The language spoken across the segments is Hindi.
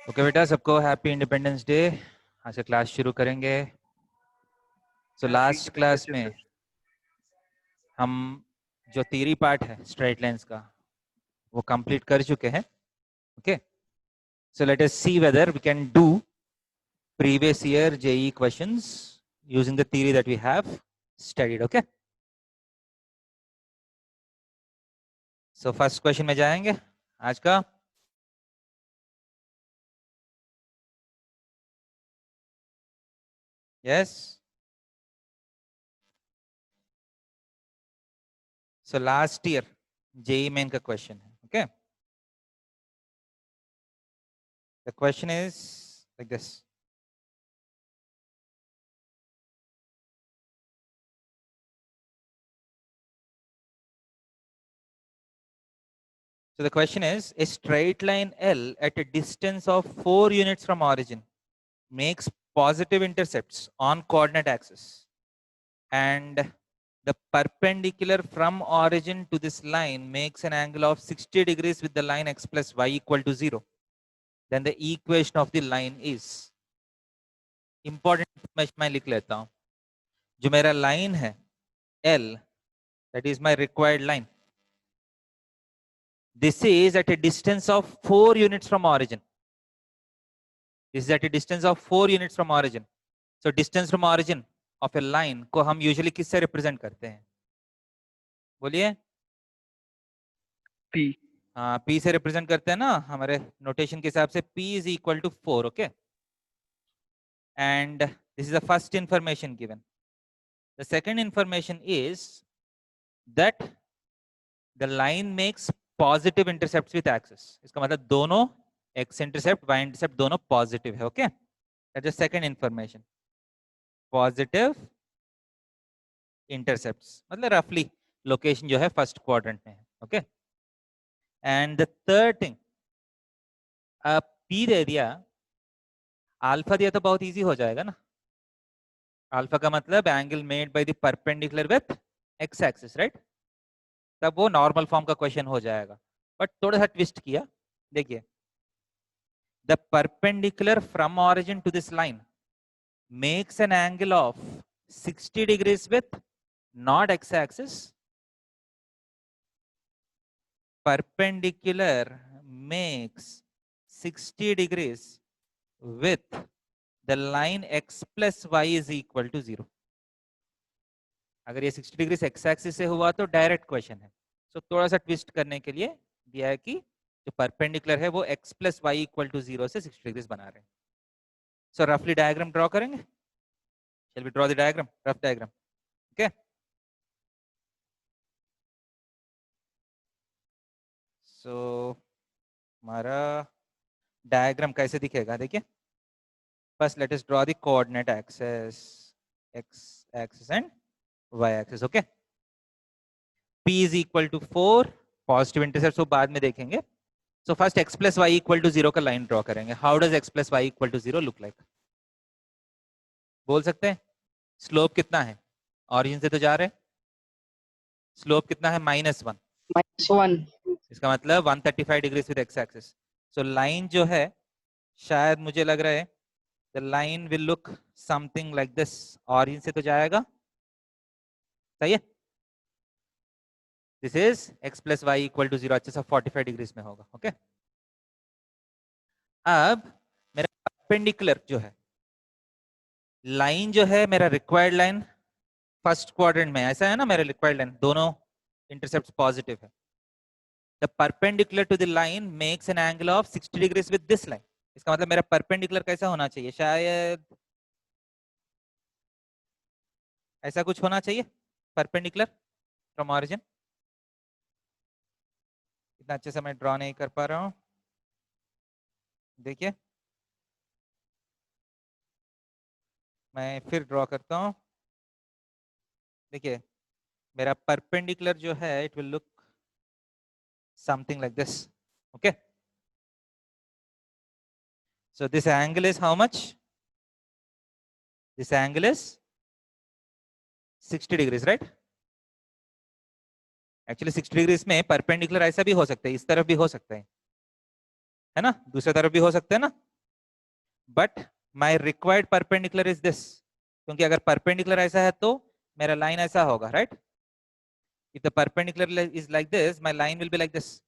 ओके बेटा, सबको हैप्पी इंडिपेंडेंस डे। आज से क्लास शुरू करेंगे। तो लास्ट क्लास में हम जो थ्योरी पार्ट है स्ट्रेट लाइंस का वो कंप्लीट कर चुके हैं। Okay, so let us see whether we can do previous year JEE questions using the theory that we have studied. Okay, so first question में जाएंगे आज का। Yes, so last year JEE Main का क्वेश्चन है। Okay, the question is like this. So the question is, a straight line L at a distance of 4 units from origin makes positive intercepts on coordinate axis, and the perpendicular from origin to this line makes an angle of 60 degrees with the line x plus y equal to 0. Then the equation of the line is, important information मैं लिख लेता हूँ। जो मेरा line है L, that is my required line. This is at a distance of 4 units from origin. This is at a distance of 4 units from origin. So distance from origin of a line को हम usually किससे represent करते हैं? बोलिए। P. हाँ, P से represent करते हैं ना हमारे notation के हिसाब से। P is equal to 4, okay? And this is the first information given. The second information is that the line makes positive intercepts with axis. इसका मतलब दोनों x intercept, y intercept दोनों positive है, okay? That's the second information. Positive intercepts मतलब roughly location जो है first quadrant में है, okay? And the third thing, P दे दिया, अल्फा दिया तो बहुत इजी हो जाएगा ना। अल्फा का मतलब angle made by the perpendicular with x axis, right? तब वो नॉर्मल फॉर्म का क्वेश्चन हो जाएगा, बट थोड़ा सा ट्विस्ट किया। देखिए, the perpendicular from origin to this line makes an angle of 60 degrees with not x axis. perpendicular makes 60 degrees with the line x plus y is equal to 0. अगर ये 60 डिग्री एक्स एक्सिस से हुआ तो डायरेक्ट क्वेश्चन है। सो थोड़ा सा ट्विस्ट करने के लिए दिया है कि जो परपेंडिकुलर है वो x plus y equal to 0 से 60 डिग्री बना रहे हैं। सो रफली डायग्राम ड्रॉ करेंगे। Shall we draw the diagram, rough diagram. Okay, so हमारा डायग्राम कैसे दिखेगा देखिए। First let us draw the coordinate axis, x axis and y axis. Okay, p is equal to 4, positive intercept वो बाद में देखेंगे। So first x plus y equal to 0 का लाइन ड्रॉ करेंगे। How does x plus y equal to 0 look like? बोल सकते हैं? स्लोप कितना है? ऑरिजिन से तो जा रहे हैं, स्लोप कितना है? -1। -1. इसका मतलब 135 डिग्री with x axis. So line जो है, शायद मुझे लग रहा है the line will look something like this. Origin से तो जाएगा, सही है? This is x plus y equal to 0, अच्छे से 45 डिग्रीज में होगा। ओके, अब मेरा परपेंडिकुलर जो है लाइन जो है, मेरा रिक्वायर्ड लाइन फर्स्ट क्वाड्रेंट में ऐसा है ना, मेरा रिक्वायर्ड लाइन दोनों इंटरसेप्ट पॉजिटिव है। The perpendicular to the line makes an angle of 60 degrees with this line. इसका मतलब मेरा परपेंडिकुलर कैसा होना चाहिए? शायद ऐसा कुछ होना चाहिए, परपेंडिकुलर फ्रॉम ऑरिजिन। इतना अच्छे से मैं ड्रॉ नहीं कर पा रहा हूं, देखिए मैं फिर ड्रॉ करता हूं। देखिए, मेरा परपेंडिकुलर जो है it will look something like this. Okay, so this angle is how much? This angle is 60 degrees, right? Actually 60 degrees में परपेंडिकुलर ऐसा भी हो सकता है, इस तरफ भी हो सकता है ना, दूसरी तरफ भी हो सकता है ना। But my required perpendicular is this, क्योंकि अगर परपेंडिकुलर ऐसा है तो मेरा लाइन ऐसा होगा, right? If the perpendicular is like this, my line will be like this,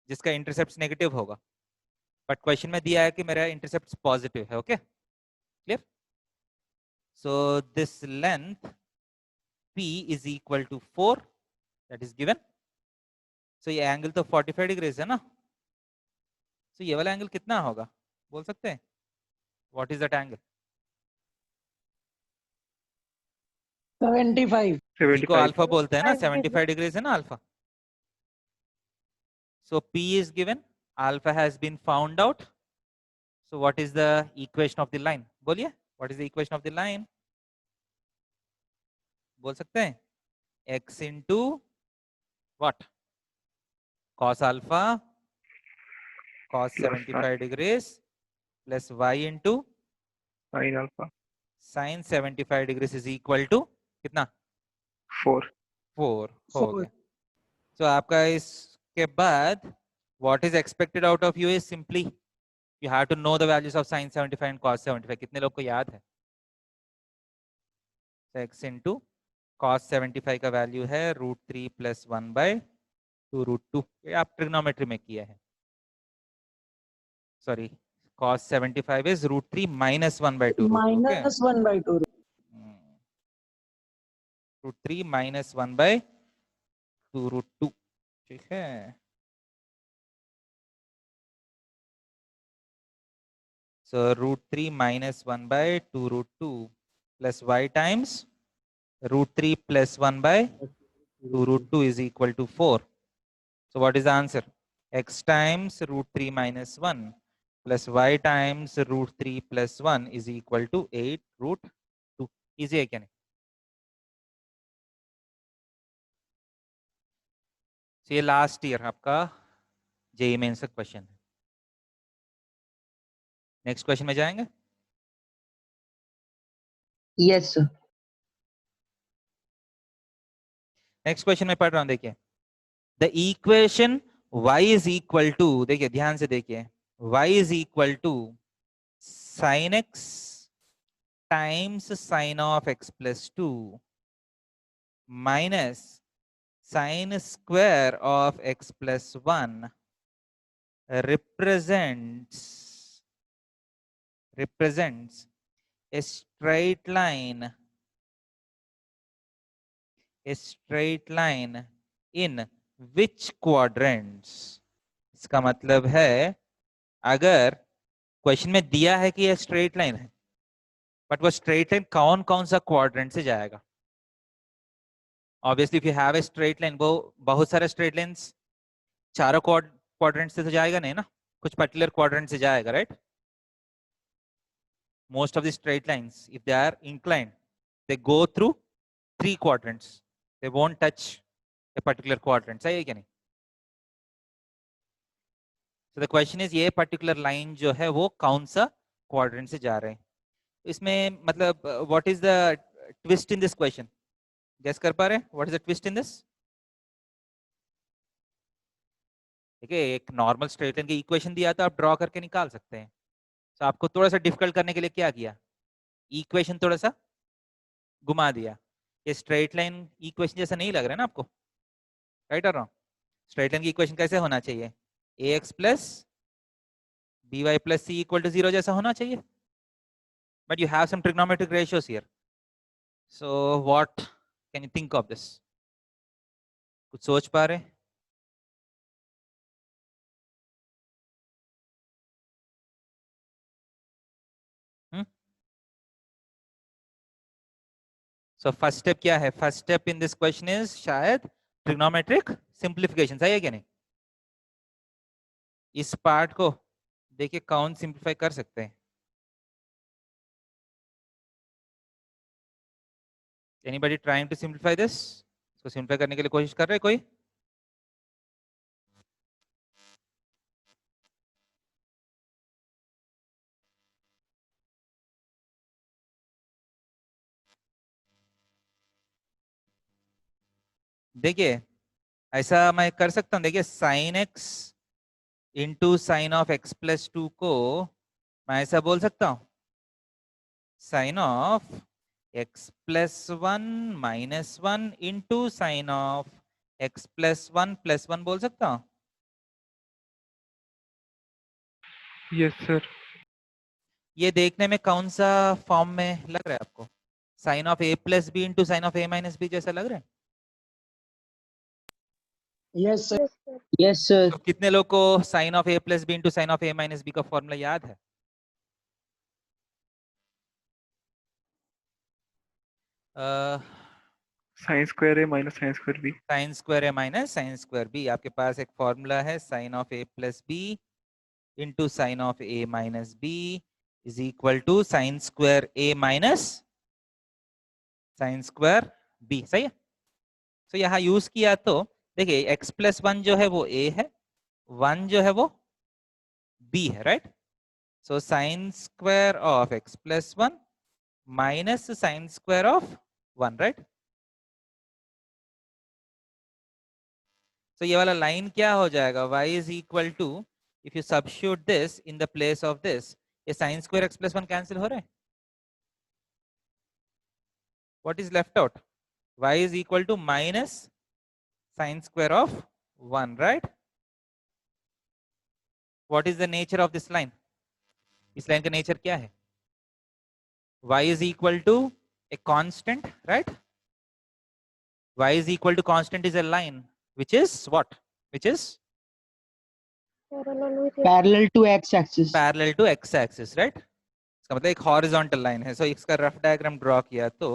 जिसका इंटरसेप्ट नेगेटिव होगा। बट क्वेश्चन में दिया है कि मेरा इंटरसेप्ट पॉजिटिव है। Okay, clear? So this length P is equal to 4, that is given. So ये एंगल तो 45 डिग्रीज है ना, तो ये वाला एंगल कितना होगा बोल सकते हैं? What is that angle? 75। इसको 75. अल्फा बोलते हैं ना, 75 75 डिग्रीज है ना alpha. So P is given, alpha has been found out. So what is the equation of the line? बोलिए, what is the equation of the line? बोल सकते हैं? X into what? Cos alpha cos Plus 75 degrees plus y into sin alpha. sin 75 degrees is equal to कितना? 4. 4 हो 4। गया। तो आपका इसके बाद what is expected out of you is simply you have to know the values of sin 75 and cos 75. कितने लोग को याद है? So x into cos 75 का वैल्यू है √3 प्लस 1/2 √2। ये आप ट्रिग्नोमेट्री में किया है। Sorry, cos 75 is √3 minus 1/2 √2। Okay, -1/2। √3 minus 1/2 √2। ठीक है, so √3 minus 1/2 √2 plus y times √3 plus 1/2 √2 is equal to 4. So what is the answer? X times √3 minus 1 plus y times √3 plus 1 is equal to 8 √2. Easy है क्या नहीं? So ये लास्ट ईयर आपका जेईई मेंस का क्वेश्चन है। नेक्स्ट क्वेश्चन में जाएंगे। Yes sir. नेक्स्ट क्वेश्चन में पढ़ रहा हूं, देखिए the equation y is equal to, देखिए ध्यान से देखिए, y is equal to sin x times sin of x plus 2 minus sin square of x plus 1 represents a straight line in which quadrants? इसका मतलब है अगर क्वेश्चन में दिया है कि यह स्ट्रेट लाइन है, बट वो स्ट्रेट लाइन कौन कौन सा क्वाड्रेंट से जाएगा? Obviously if you have a straight line, वो बहुत सारे स्ट्रेट लाइंस चारों क्वाड्रेंट से तो जाएगा नहीं ना, कुछ पर्टिकुलर क्वाड्रेंट से जाएगा, right? Most of the straight lines, if they are inclined, they go through 3 quadrants. They won't touch a particular quadrant. सही है क्या नहीं? So the question is, ये particular line जो है वो कौन सा quadrant से जा रहे हैं? इसमें मतलब what is the twist in this question? Guess कर पा रहे हैं? What is the twist in this? देखिए एक नॉर्मल स्ट्रेट लाइन की इक्वेशन दिया तो आप ड्रॉ करके निकाल सकते हैं। तो आपको थोड़ा सा डिफिकल्ट करने के लिए क्या किया? इक्वेशन थोड़ा सा घुमा दिया। ये स्ट्रेट लाइन इक्वेशन जैसा नहीं लग रहा है ना आपको, राइट और रॉन्ग? स्ट्रेट लाइन की इक्वेशन कैसे होना चाहिए? ax plus by plus c equal to 0 जैसा होना चाहिए, but you have some trigonometric ratios here. So what can you think of this? कुछ सोच पा रहे? सो फर्स्ट स्टेप क्या है? First step in this question is शायद ट्रिग्नोमेट्रिक सिंप्लीफिकेशन, सही है क्या नहीं? इस पार्ट को देखिए कौन सिंप्लीफाई कर सकते हैं? Anybody trying to simplify this? इसको सिंप्लीफाई करने के लिए कोशिश कर रहे हैं कोई? देखिए ऐसा मैं कर सकता हूं, देखिए sine x into sine of x plus 2 को मैं ऐसा बोल सकता हूं, sine of x plus one minus one into sine of x plus one बोल सकता हूं? Yes, sir. ये देखने में कौन सा फॉर्म में लग रहा है आपको? Sine of a plus b into sine of a minus b जैसा लग रहा है? Yes sir. Yes sir. तो कितने लोग को sine of a plus b into sine of a minus b का फॉर्मूला याद है? Sin square A minus sin square B. Sine square a minus sine square b, आपके पास एक फॉर्मूला है, sine of a plus b into sine of a minus b is equal to sine square a minus sine square b. सही है। तो यहाँ यूज किया तो देखिए x प्लस वन जो है वो a है, वन जो है वो b है, right? So sine square of x plus one minus sine square of one, right? तो ये वाला लाइन क्या हो जाएगा? y is equal to, if you substitute this in the place of this, ये sine square x plus one cancel हो रहे हैं। What is left out? y is equal to minus sine square of one, right? What is the nature of this line? इस लाइन का नेचर क्या है? y is equal to a constant, right? Y is equal to constant is a line which is what? Which is parallel to x axis. parallel to x axis, right? इसका मतलब एक horizontal line है। so इसका रफ डायग्राम ड्रॉ किया तो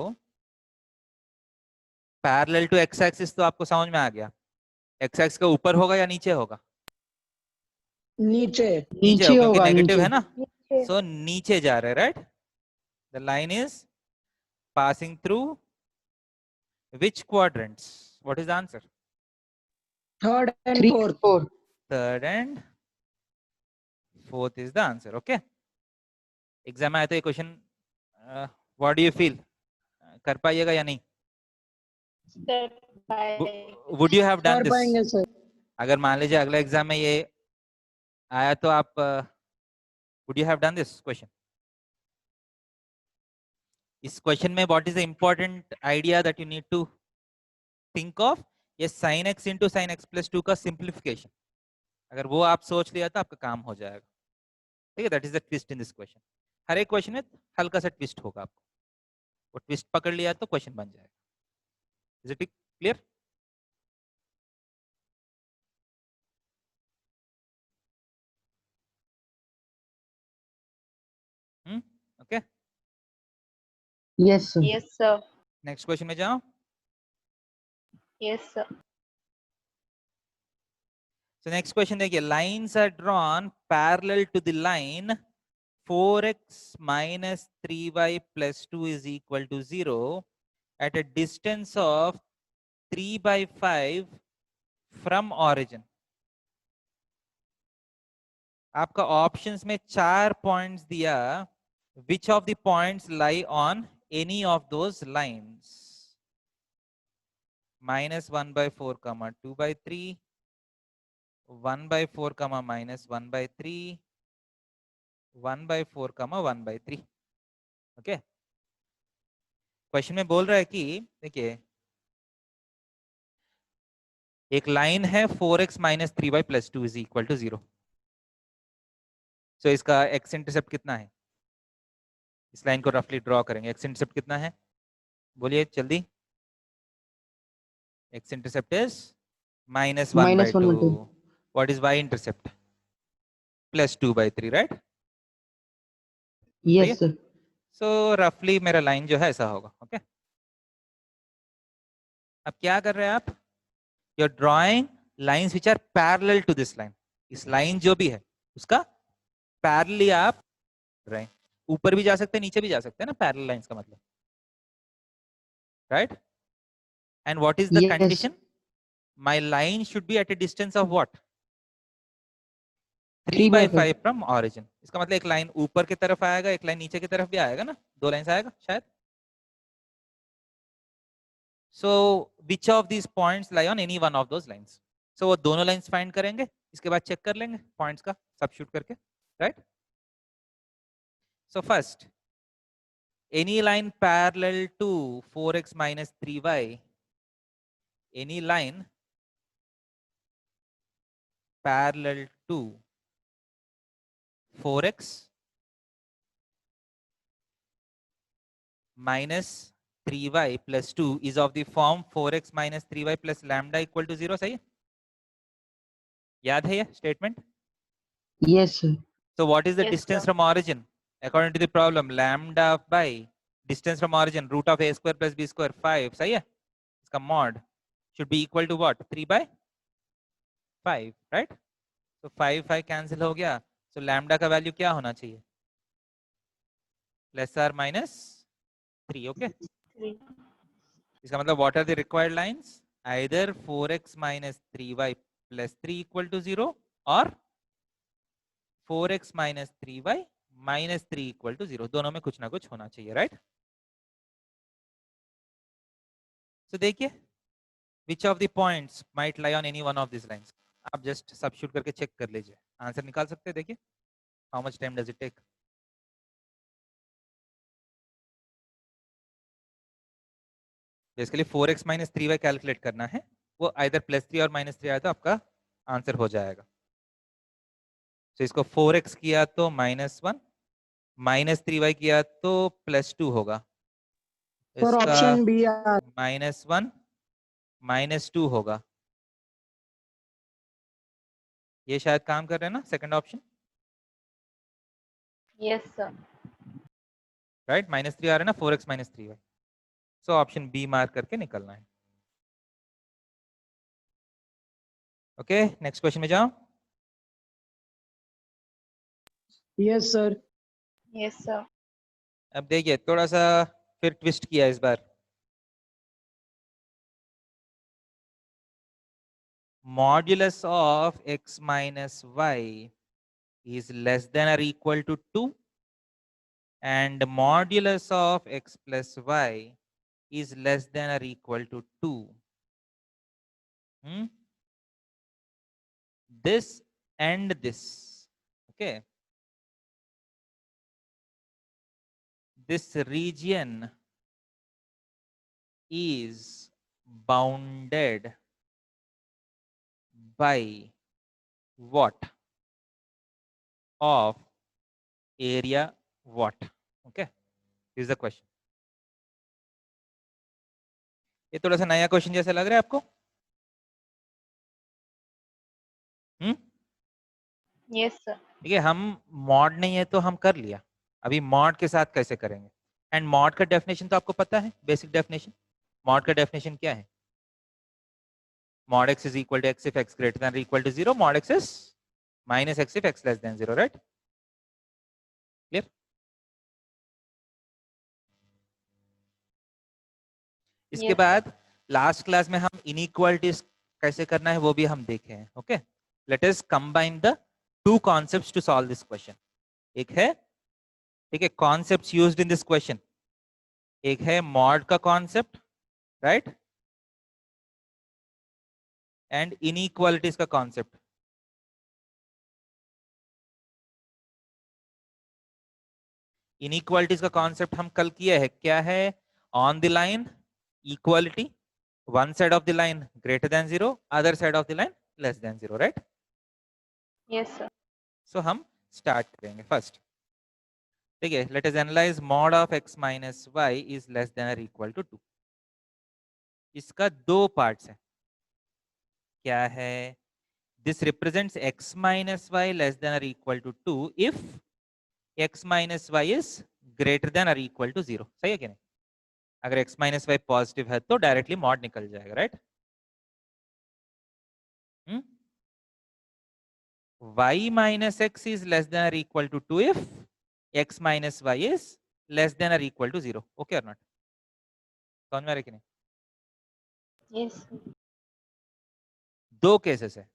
parallel to x axis तो आपको समझ में आ गया। x axis का ऊपर होगा या नीचे होगा? नीचे। नीचे नीचे होगा, क्योंकि होगा नेगेटिव नीचे। है ना, so नीचे जा रहे हैं, right? The line is passing through which quadrants? What is the answer? Third and fourth. Third and fourth is the answer. Okay. Exam में आया तो ये question, what do you feel, कर पाइएगा या नहीं? वुड यू हैव डन कर दिस? पाएंगे सर। अगर मान लीजिए अगला एग्जाम में ये आया तो आप would you have done this question? इस क्वेश्चन में what is the important idea that you need to think of? ये sine x into sine x plus two का सिंप्लीफिकेशन, अगर वो आप सोच लिया तो आपका काम हो जाएगा। ठीक है, that is the twist in this question. हर एक क्वेश्चन में हल्का सा ट्विस्ट होगा, आपको वो ट्विस्ट पकड़ लिया तो क्वेश्चन बन जाएगा। Is it clear? Okay, yes sir. Yes, sir. Next question में जाओ। Yes, sir. So next question देखिए, lines are drawn parallel to the line 4x minus 3y plus 2 is equal to 0 at a distance of 3/5 from origin. आपका ऑप्शंस में 4 पॉइंट्स दिया, which of the points lie on any of those lines? -1/4, 2/3, 1/4, -1/3, 1/4, 1/3। Okay, question में बोल रहा है कि देखिए एक लाइन है 4x minus 3y plus 2 is equal to 0। So इसका x इंटरसेप्ट कितना है? इस लाइन को रफली ड्रॉ करेंगे, x इंटरसेप्ट कितना है बोलिए जल्दी। x intercept is -1/2। What is y intercept? +2/3, right? Yes sir. So रफली मेरा लाइन जो है ऐसा होगा। ओके, अब क्या कर रहे हैं आप? You are drawing lines which are parallel to this line. इस लाइन जो भी है उसका पैरेलली आप ड्राइंग, ऊपर भी जा सकते हैं नीचे भी जा सकते हैं ना, पैरेलल लाइंस का मतलब, right? And what is the condition? My line should be at a distance of what? 3/5 from origin. इसका मतलब एक लाइन ऊपर की तरफ आएगा, एक लाइन नीचे की तरफ भी आएगा ना, 2 लाइंस आएगा शायद। So which of these points lie on any one of those lines? So वो दोनों लाइंस फाइंड करेंगे, इसके बाद चेक कर लेंगे पॉइंट्स का सब्स्टिट्यूट करके, right? So first, any line parallel to 4x minus 3y, any line parallel to 4x minus 3y plus 2 is of the form 4x minus 3y plus lambda equal to 0. सही है? याद है ये statement? Yes, sir. So what is the Yes, distance sir. from origin? According to the problem, lambda by distance from origin root of a square plus b square 5. सही है? इसका mod should be equal to what? 3 by 5, right? So 5 cancel हो गया. So lambda का value क्या होना चाहिए? Less or minus 3, okay? 3. इसका मतलब what are the required lines? Either 4x minus 3y plus 3 equal to 0 or 4x minus 3y minus 3 equal to 0. दोनों में कुछ ना कुछ होना चाहिए, right? So देखिए, which of the points might lie on any one of these lines? आप just substitute करके check कर लीजिए. आंसर निकाल सकते हैं. देखिए, how much time does it take? Basically 4x minus 3y calculate करना है. वो आइदर +3 और -3 आया तो आपका आंसर हो जाएगा. तो इसको 4x किया तो -1, -3y किया तो +2 होगा. For इसका option B, -1 -2 होगा. ये शायद काम कर रहे हैं ना second option, Yes, sir. Right? -3 आ रहा है ना 4x - 3y. So option B mark करके निकलना है. ओके, नेक्स्ट क्वेश्चन में जाओ. yes, sir. Yes, sir. अब देखिए थोड़ा सा फिर ट्विस्ट किया इस बार. Modulus of x minus y is less than or equal to 2 and modulus of x plus y is less than or equal to 2. This and this, okay, this region is bounded by what of area what? Okay, this is the question. ये थोड़ा सा नया क्वेश्चन जैसा लग रहा है आपको? Yes, sir. ठीक है, हम मॉड नहीं है तो हम कर लिया. अभी मॉड के साथ कैसे करेंगे? एंड मॉड का डेफिनेशन तो आपको पता है, बेसिक डेफिनेशन. मॉड का डेफिनेशन क्या है? mod x is equal to x if x greater than or equal to 0. mod x is minus x if x less than 0, right? Clear? इसके Yes, बाद लास्ट क्लास में हम इनइक्वालिटीज कैसे करना है वो भी हम देखे हैं. Okay, let us combine the two concepts to solve this question. एक है, ठीक है, concepts used in this question. एक है मॉड का कॉन्सेप्ट, राइट, एंड इनइक्वालिटीज का कॉन्सेप्ट. इनइक्वालिटीज का कॉन्सेप्ट हम कल किया है. क्या है? On the line equality, one side of the line greater than 0, other side of the line less than 0, right? yes, sir. So हम start करेंगे first. ठीक है, let us analyze mod of x minus y is less than or equal to 2. इसका दो पार्ट्स है. क्या है? This represents x minus y less than or equal to 2 if x minus y is greater than or equal to 0. सही है कि नहीं? अगर x minus y पॉजिटिव है तो डायरेक्टली मॉड निकल जाएगा, right? y minus x is less than or equal to 2 if x minus y is less than or equal to 0. Okay or not? समझ में आ रहा है कि नहीं? Yes, sir. दो केसेस है.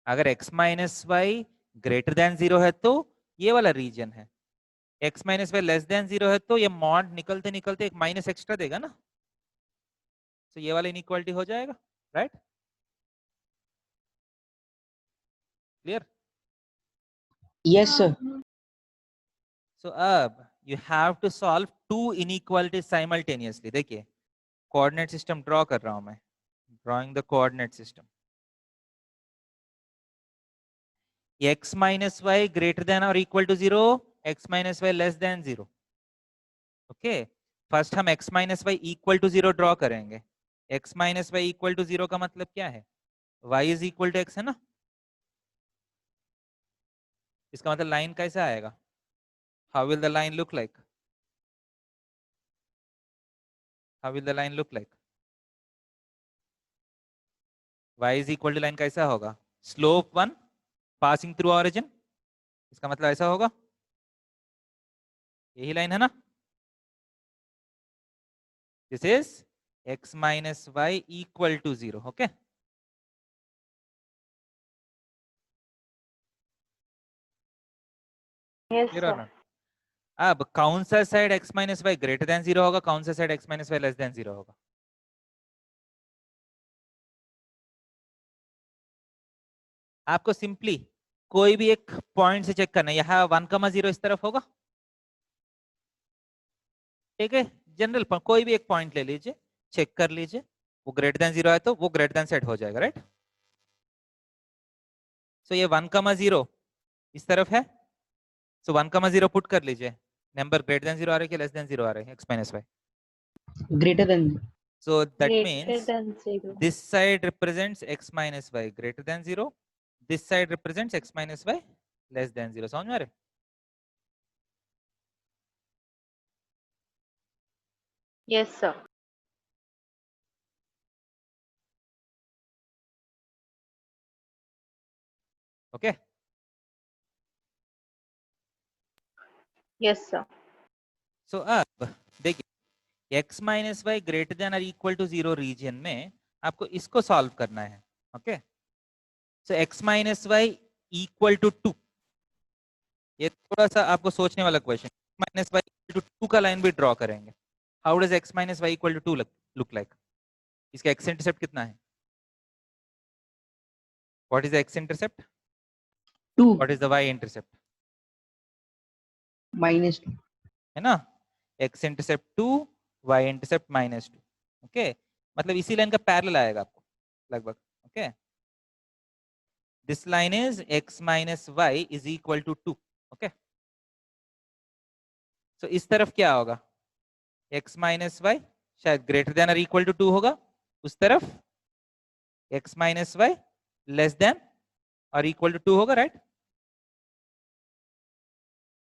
अगर x minus y greater than 0 है तो ये वाला रीजन है. x minus y less than 0 है तो ये मॉड निकलते निकलते एक माइनस एक्स्ट्रा देगा ना. तो ये वाला इनइक्वालिटी हो जाएगा, right? Clear? Yes, sir. So अब you have to solve two inequalities simultaneously. देखिए coordinate system draw कर रहा हूं मैं, drawing the coordinate system. X minus y greater than or equal to 0, x minus y less than 0. Okay, first हम x minus y equal to 0 draw करेंगे. x minus y equal to 0 का मतलब क्या है? y is equal to x है ना. इसका मतलब लाइन कैसा आएगा? How will the line look like? How will the line look like? y is equal to line कैसा होगा? Slope 1 passing through origin. इसका मतलब ऐसा होगा. यही लाइन है ना. This is x minus y equal to 0. Okay. Yes, Clear or sir. not? अब कौन सा side x minus y greater than 0 होगा, कौन सा side x minus y less than 0 होगा? आपको सिंपली कोई भी एक पॉइंट से चेक करना है. यहाँ 1,0 इस तरफ होगा. ठीक है, जनरल कोई भी एक पॉइंट ले लीजिए, चेक कर लीजिए. वो ग्रेटर देन 0 है तो वो ग्रेटर देन सेट हो जाएगा, राइट. सो ये 1,0 इस तरफ है. सो 1,0 पुट कर लीजिए. नंबर ग्रेटर देन 0 आ रहा है कि लेस देन 0 आ रहा है? x minus y. Greater than. So that Greater means than 0. this side represents x minus y greater than 0. This side represents x minus y less than 0. समझ में आ रहे? Yes, sir. Okay. Yes, sir. So अब देखिए x minus y greater than or equal to 0 reason में आपको इसको सॉल्व करना है. Okay. So x minus y equal to 2. ये थोड़ा सा आपको सोचने वाला question. Minus y equal to 2 का लाइन भी ड्रॉ करेंगे. How does x minus y equal to 2 look like? इसका x इंटरसेप्ट कितना है? What is the x intercept? 2 what is the y intercept? -2. है ना. x intercept 2, y intercept -2. Okay, मतलब इसी लाइन का पैरेलल आएगा आपको लगभग. Okay, this line is x minus y is equal to 2. Okay, सो इस तरफ क्या होगा? x minus y शायद ग्रेटर देन और इक्वल टू 2 होगा. उस तरफ x minus y less than और इक्वल टू 2 होगा, राइट.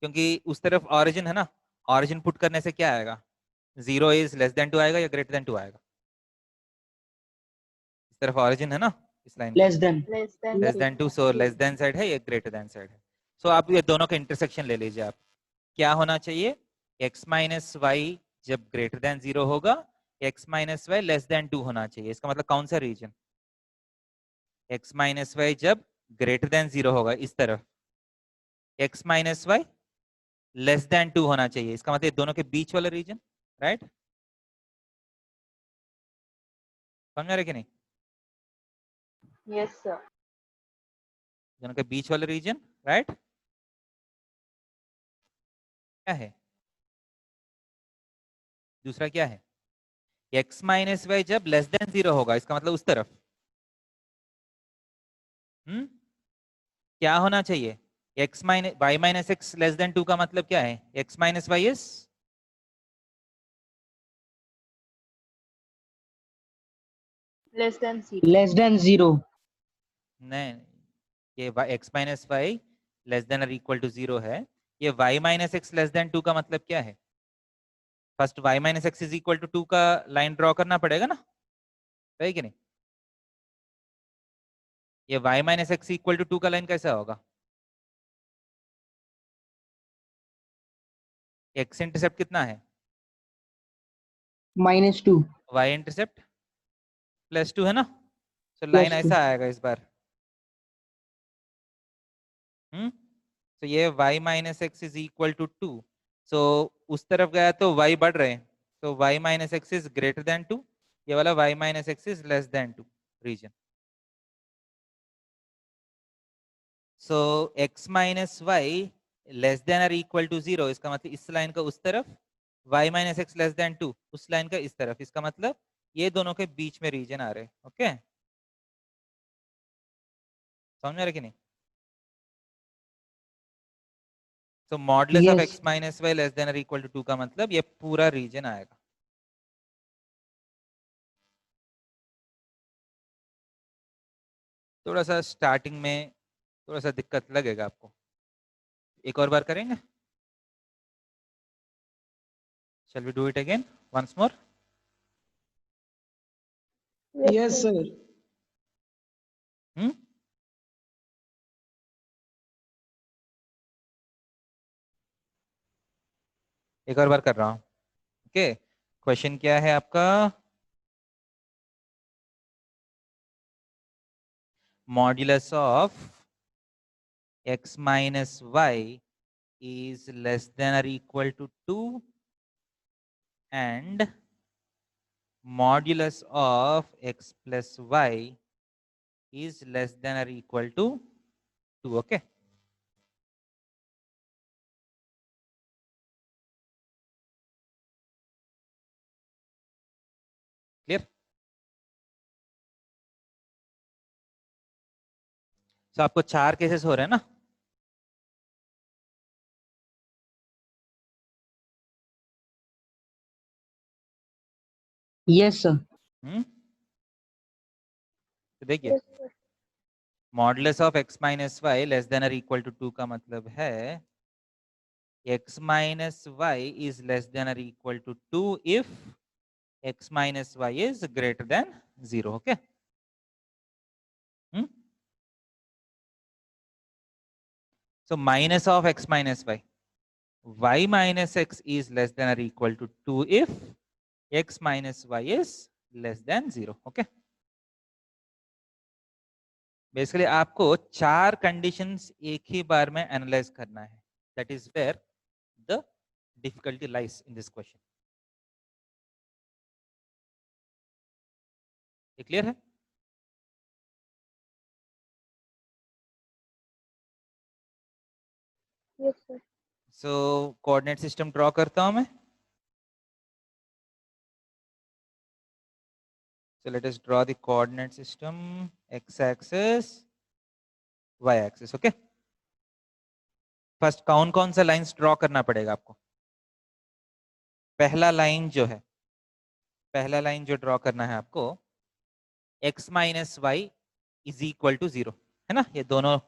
क्योंकि उस तरफ ऑरिजिन है ना. ऑरिजिन पुट करने से क्या आएगा? 0 इज लेस देन 2 आएगा या ग्रेटर देन 2 आएगा? इस तरफ ऑरिजिन है ना, इस line Less than. Less than 2. So less than side है, ये ग्रेटर देन साइड है. सो आप ये दोनों का इंटरसेक्शन ले लीजिए. आप क्या होना चाहिए? x minus y जब ग्रेटर देन 0 होगा, x minus y less than 2 होना चाहिए. इसका मतलब कौन सा रीजन? x minus y जब ग्रेटर देन 0 होगा इस तरफ, x minus y less than 2 होना चाहिए. इसका मतलब दोनों के बीच वाला रीजन, राइट. समझ रहे कि नहीं? Yes, sir. दोनों के बीच वाला रीजन, राइट. क्या है दूसरा? क्या है? x minus y जब लेस देन 0 होगा, इसका मतलब उस तरफ. क्या होना चाहिए? x minus y minus x less than 2 का मतलब क्या है? x minus y is Less than 0. Less than 0. नहीं, ये x minus y less than और इक्वल टू 0 है. ये y minus x less than 2 का मतलब क्या है? First y minus x is equal to 2 का लाइन ड्रॉ करना पड़ेगा ना, है कि नहीं? ये y minus x equal to 2 का लाइन कैसा होगा? x इंटरसेप्ट कितना है? -2. y इंटरसेप्ट +2 है ना. तो लाइन +2. ऐसा आएगा इस बार. तो ये y minus x is equal to 2. So उस तरफ गया तो y बढ़ रहे हैं. तो y minus x is greater than 2. ये वाला y minus x is less than 2 region. So x minus y less than और इक्वल टू 0, इसका मतलब इस लाइन का उस तरफ, y minus x less than 2 उस लाइन का इस तरफ, इसका मतलब ये दोनों के बीच में रीजन आ रहे हैं। ओके, समझ में आ रहा कि नहीं? तो modulus of Yes. x minus y less than और इक्वल टू 2 का मतलब ये पूरा रीजन आएगा। थोड़ा सा स्टार्टिंग में थोड़ा सा दिक्कत लगेगा आपको, एक और बार करेंगे। Shall we do it again once more? Yes, sir. हम्म, एक और बार कर रहा हूँ। ओके, क्वेश्चन क्या है आपका? Modulus of x minus y is less than or equal to 2 and modulus of x plus y is less than or equal to 2. Okay, clear? So आपको 4 केसेस हो रहे हैं ना? Yes, sir. तो देखिए, Yes, sir. Modulus of x minus y less than और इक्वल टू 2 का मतलब है x minus y is less than और equal to 2 if x minus y is greater than 0. Okay, so minus of x minus y minus x is less than or equal to 2 if x minus y is less than 0. Okay, basically आपको 4 कंडीशंस एक ही बार में एनालाइज करना है। That is where the difficulty lies in this question. ये क्लियर है? Yes, sir. So coordinate system draw करता हूं मैं। So let us draw the coordinate system, x-axis, y-axis. Okay. First कौन सा लाइंस ड्रॉ करना पड़ेगा आपको? पहला लाइन जो ड्रॉ करना है आपको, x minus y is equal to 0, है ना? ये दोनों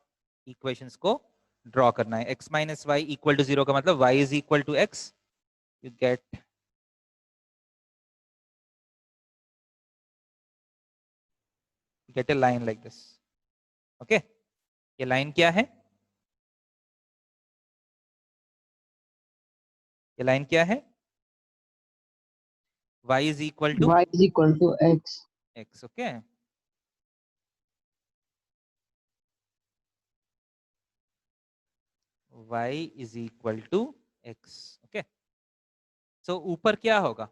इक्वेशंस को ड्रॉ करना है। x minus y equal to 0 का मतलब y is equal to x, you get a line like this. Okay, ये लाइन क्या है? ये लाइन क्या है? y is equal to Y is equal to X. x. Okay, y is equal to x. Okay, so ऊपर क्या होगा?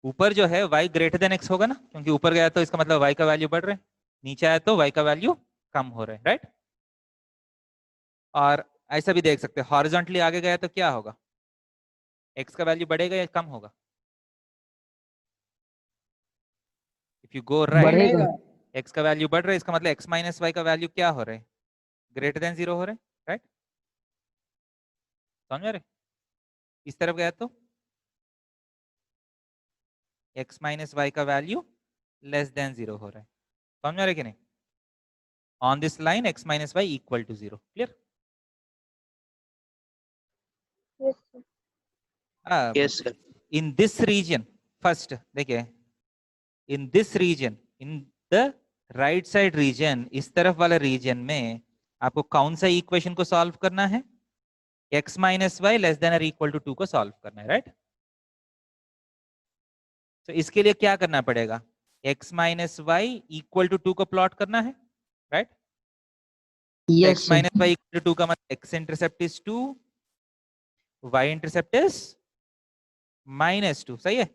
ऊपर जो है y ग्रेटर देन x होगा ना, क्योंकि ऊपर गया तो इसका मतलब y का वैल्यू बढ़ रहा है, नीचे आया तो y का वैल्यू कम हो रहा है, राइट? और ऐसा भी देख सकते हैं, हॉरिजॉन्टली आगे गया तो क्या होगा? x का वैल्यू बढ़ेगा या कम होगा? इफ यू गो राइट, बढ़ेगा। x का वैल्यू बढ़ रहा है, इसका मतलब x माइनस वाई का वैल्यू क्या हो रहा है? ग्रेटर देन 0 हो रहा है, राइट? समझ रहे? इस तरफ गया तो x माइनस वाई का वैल्यू लेस देन 0 हो रहा है। समझ रहे कि नहीं? On this line x minus y equal to 0। Clear? Yes, sir. Yes, sir. In this region, first देखिए, in this region, in the right side region, इस तरफ वाला रीजन में आपको कौन सा इक्वेशन को सॉल्व करना है? x minus y less than और इक्वल टू 2 को सॉल्व करना है, राइट? तो इसके लिए क्या करना पड़ेगा? x minus y equal to 2 को प्लॉट करना है, right? Yes, x sir. Minus y equal to 2 का मतलब x intercept is 2, y intercept is -2, सही है?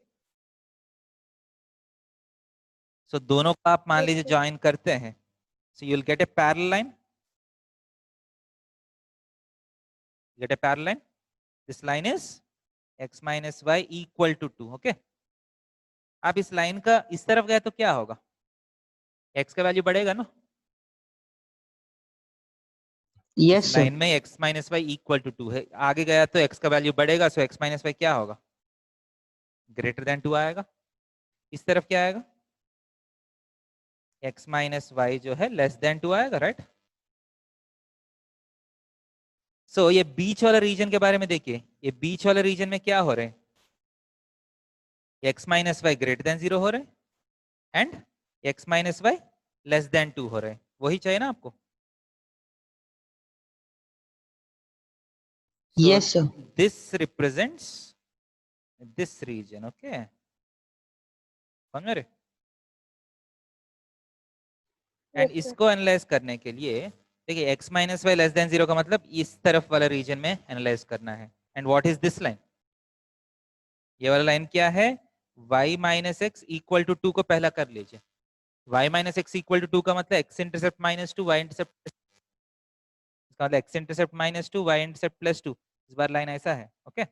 सो दोनों का आप मान Yes, लीजिए sir. ज्वाइन करते हैं, so you will get A parallel line. get a parallel line. This line is x minus y equal to 2. Okay. अब इस लाइन का इस तरफ गया तो क्या होगा? x का वैल्यू बढ़ेगा ना? Yes, इस sir. लाइन में x minus y equal to 2 है, आगे गया तो x का वैल्यू बढ़ेगा, सो x माइनस वाई क्या होगा? ग्रेटर देन 2 आएगा. इस तरफ क्या आएगा? x माइनस वाई जो है लेस देन 2 आएगा, राइट? सो ये बीच वाला रीजन के बारे में देखिए, ये बीच वाला रीजन में क्या हो रहे हैं? x minus y greater than 0 हो रहे हैं and x minus y less than 2 हो रहे हैं. वही चाहिए ना आपको? So Yes, sir. this represents this region. Okay, समझ रहे? And Yes, sir. इसको एनालाइज करने के लिए देखिए x minus y less than 0 का मतलब इस तरफ वाला रीजन में एनालाइज करना है. And what is this line? ये वाला लाइन क्या है? y minus x equal to 2 को पहला कर लीजिए. y minus x equal to 2 का मतलब x intercept minus 2 y intercept, इसका मतलब x intercept minus 2 y intercept plus 2. इस बार लाइन ऐसा है. Okay,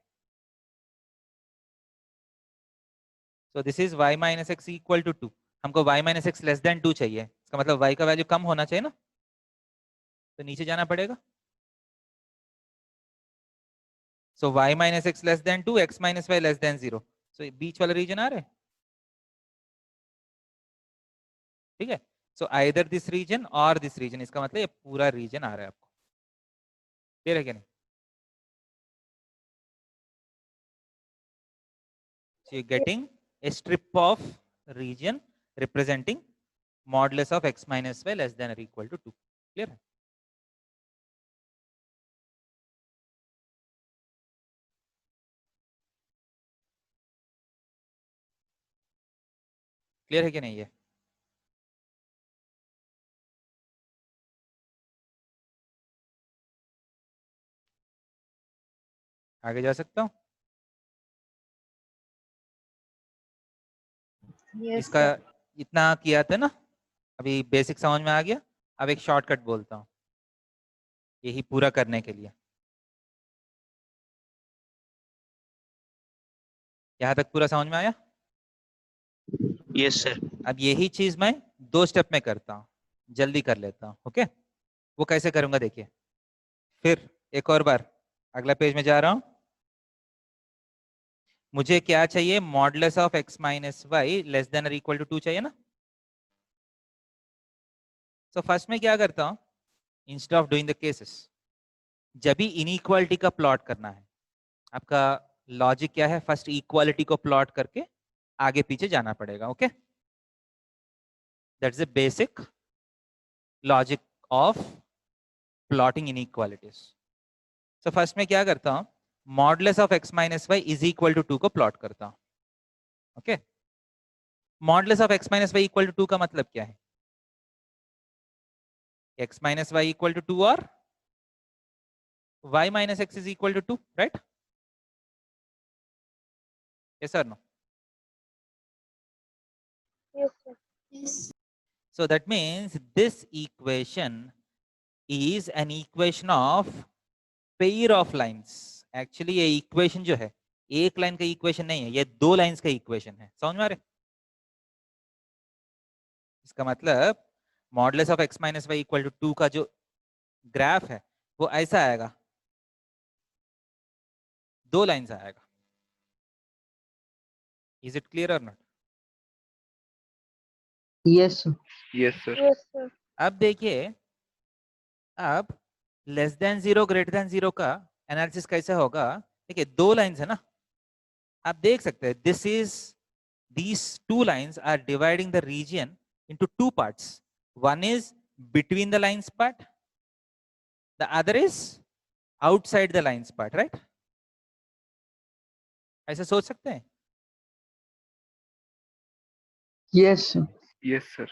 so this is y minus x equal to 2. हमको y minus x less than 2 चाहिए, इसका मतलब y का वैल्यू कम होना चाहिए ना, तो नीचे जाना पड़ेगा. So y minus x less than 2, x minus y less than 0. So बीच वाला रीजन आ रहा है. ठीक है, सो आइदर दिस रीजन और दिस रीजन, इसका मतलब ये पूरा रीजन आ रहा है आपको. क्लियर है क्या नहीं? So you're getting a strip of region representing modulus of x minus y less than or equal to 2. Clear? Clear है कि नहीं? ये आगे जा सकता हूँ? Yes, इसका sir. इतना किया था ना, अभी बेसिक समझ में आ गया. अब एक शॉर्टकट बोलता हूँ यही पूरा करने के लिए. यहाँ तक पूरा समझ में आया? Yes, sir. अब यही चीज मैं 2 स्टेप में करता हूँ, जल्दी कर लेता हूँ. ओके, वो कैसे करूंगा देखिए. फिर एक और बार अगला पेज में जा रहा हूँ. मुझे क्या चाहिए? Modulus of x minus y less than और इक्वल टू 2 चाहिए ना. सो फर्स्ट में क्या करता हूं, instead of doing the cases, जब भी इनइक्वालिटी का प्लॉट करना है, आपका लॉजिक क्या है? फर्स्ट इक्वालिटी को प्लॉट करके आगे पीछे जाना पड़ेगा. Okay, that's the basic logic of plotting inequalities. So first में क्या करता हूं, modulus of x minus y is equal to 2 को प्लॉट करता हूं. Okay, modulus of x minus y equal to 2 का मतलब क्या है? x minus y equal to 2 और y minus x is equal to 2, right? Yes or no? Yes, sir. So that means this equation is an equation of pair of lines. Actually ये equation जो है एक लाइन का equation नहीं है, ये 2 लाइंस का equation है. समझ में आ रहे? इसका मतलब modulus of x minus y equal to 2 का जो ग्राफ है वो ऐसा आएगा, 2 लाइंस आएगा. Is it clear or not? Yes, sir. Yes, sir. Yes, sir. अब देखिए, अब लेस देन 0 ग्रेटर देन 0 का एनालिसिस कैसे होगा? देखिए 2 लाइंस है ना, आप देख सकते हैं this is these 2 lines are dividing the region into 2 parts. One is between the lines part, the other is outside the lines part, right? ऐसे सोच सकते हैं? Yes, sir. Yes, sir.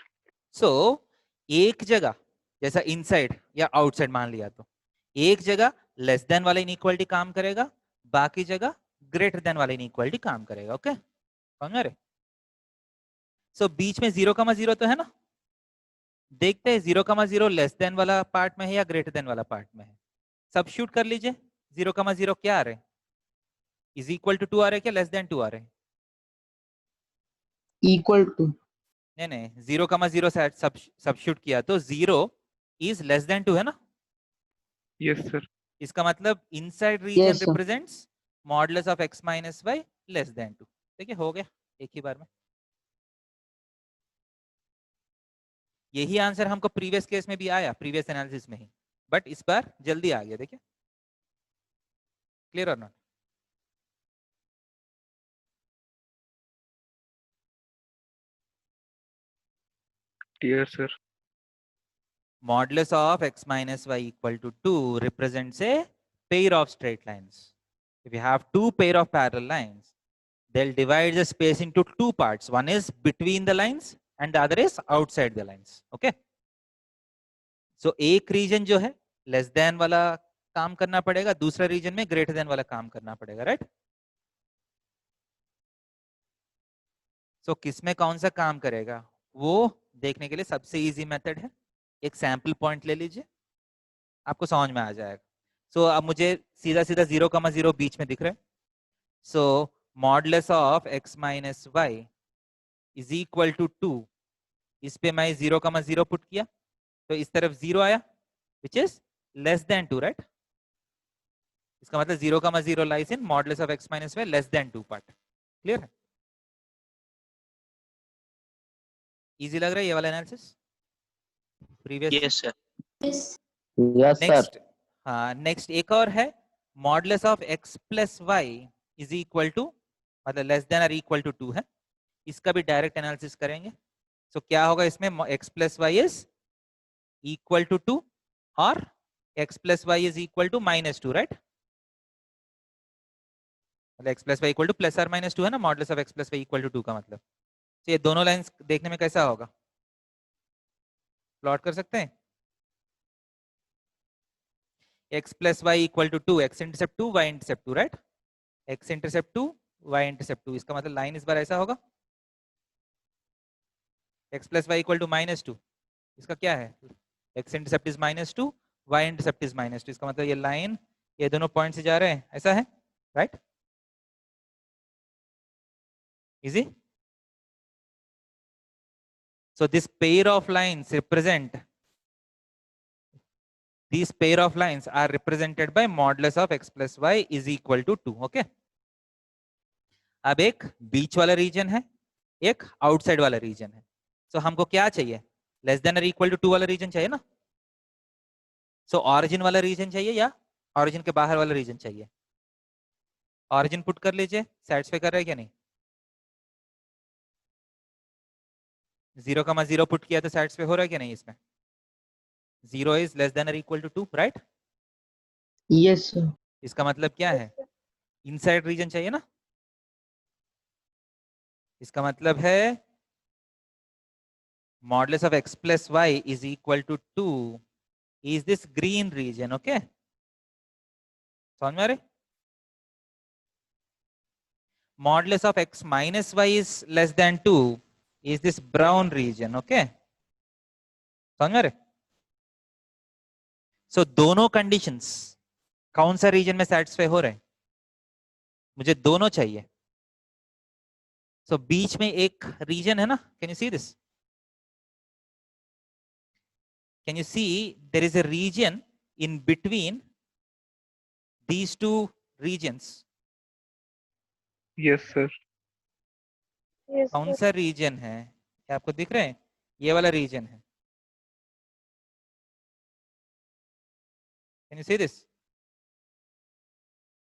सो एक जगह जैसा इनसाइड या आउटसाइड मान लिया तो एक जगह लेस देन वाला इनइक्वालिटी काम करेगा, बाकी जगह ग्रेटर देन वाला इनइक्वालिटी काम करेगा. ओके, समझ रहे? सो बीच में 0,0 तो है ना, देखते हैं 0,0 लेस देन वाला पार्ट में है या ग्रेटर देन वाला पार्ट में है. सब्स्टिट्यूट कर लीजिए. 0,0 क्या आ रहे हैं? इज इक्वल टू 2 आ रहे हैं क्या लेस देन 2 आ रहे हैं? equal to. नहीं नहीं, 0,0 सब्स्टिट्यूट किया तो 0 इज लेस देन 2 है ना? Yes, sir. इसका मतलब inside region Yes, sir. Represents modulus of x minus y less than 2। देखिए हो गया एक ही बार में। यही आंसर हमको प्रीवियस केस में भी आया, प्रीवियस एनालिसिस में ही, बट इस बार जल्दी आ गया। देखिए clear or not? Dear sir. Modulus of x minus y equal to 2 represents a pair of straight lines. If you have two pair of parallel lines, they'll divide the space into two parts. One is between the lines and the other is outside the lines. Okay. So एक region जो है less than वाला काम करना पड़ेगा, दूसरा region में greater than वाला काम करना पड़ेगा, right? So किसमें कौन सा काम करेगा वो देखने के लिए सबसे easy method है, एक सैंपल पॉइंट ले लीजिए, आपको समझ में आ जाएगा। सो अब मुझे सीधा सीधा 0,0 बीच में दिख रहा है। So modulus of x minus y is equal to 2, इस पे मैं 0,0 पुट किया तो इस तरफ 0 आया which is less than 2, right? इसका मतलब 0,0 lies in modulus of x minus y less than 2 part. Clear है? इजी लग रहा है ये वाला analysis previous? Yes, sir. Yes, sir. Next, हाँ नेक्स्ट एक और है, modulus of x plus y is equal to, मतलब लेस देन और इक्वल टू 2 है। इसका भी डायरेक्ट एनालिसिस करेंगे। सो क्या होगा इसमें? x plus y is equal to 2 और x plus y is equal to -2, right? मतलब x plus y equal to plus और -2 है ना, modulus of x plus y equal to 2 का मतलब। तो ये दोनों लाइंस देखने में कैसा होगा? प्लॉट कर सकते हैं? x plus y equal to 2, x intercept 2, y intercept 2, right? x intercept 2, y intercept 2, इसका मतलब लाइन इस बार ऐसा होगा, x plus y equal to -2, इसका क्या है? x intercept is -2, y intercept is -2, इसका मतलब ये लाइन ये दोनों पॉइंट से जा रहे हैं, ऐसा है, right? Easy? So this pair of lines represent, these pair of lines are represented by modulus of x plus y is equal to 2. Okay. अब एक बीच वाला रीजन है, एक आउटसाइड वाला रीजन है। सो हमको क्या चाहिए? लेस देन और इक्वल टू 2 वाला रीजन चाहिए ना। सो ऑरिजिन वाला रीजन चाहिए या ऑरिजिन के बाहर वाला रीजन चाहिए? ऑरिजिन पुट कर लीजिए, सेटिस्फाई कर रहा है क्या नहीं? 0,0 पुट किया तो सेटिस्फाई हो रहा है क्या नहीं इसमें? 0 इज लेस देन और equal to 2, right? Yes, sir. इसका मतलब क्या है? इनसाइड रीजन चाहिए ना। इसका मतलब है modulus of x plus y is equal to 2 is this green region. Okay, समझ में आ रही? Modulus of x minus y is less than 2 is this brown region. Okay, समझ में आ रही? सो दोनों कंडीशंस कौन सा रीजन में सेटिस्फाई हो रहे हैं? मुझे दोनों चाहिए। सो बीच में एक रीजन है ना, can you see this? Can you see there is a region in between these two regions? Yes, sir. Yes, कौन sir. सा रीजन है? क्या आपको दिख रहे हैं? ये वाला रीजन है। Can you see this?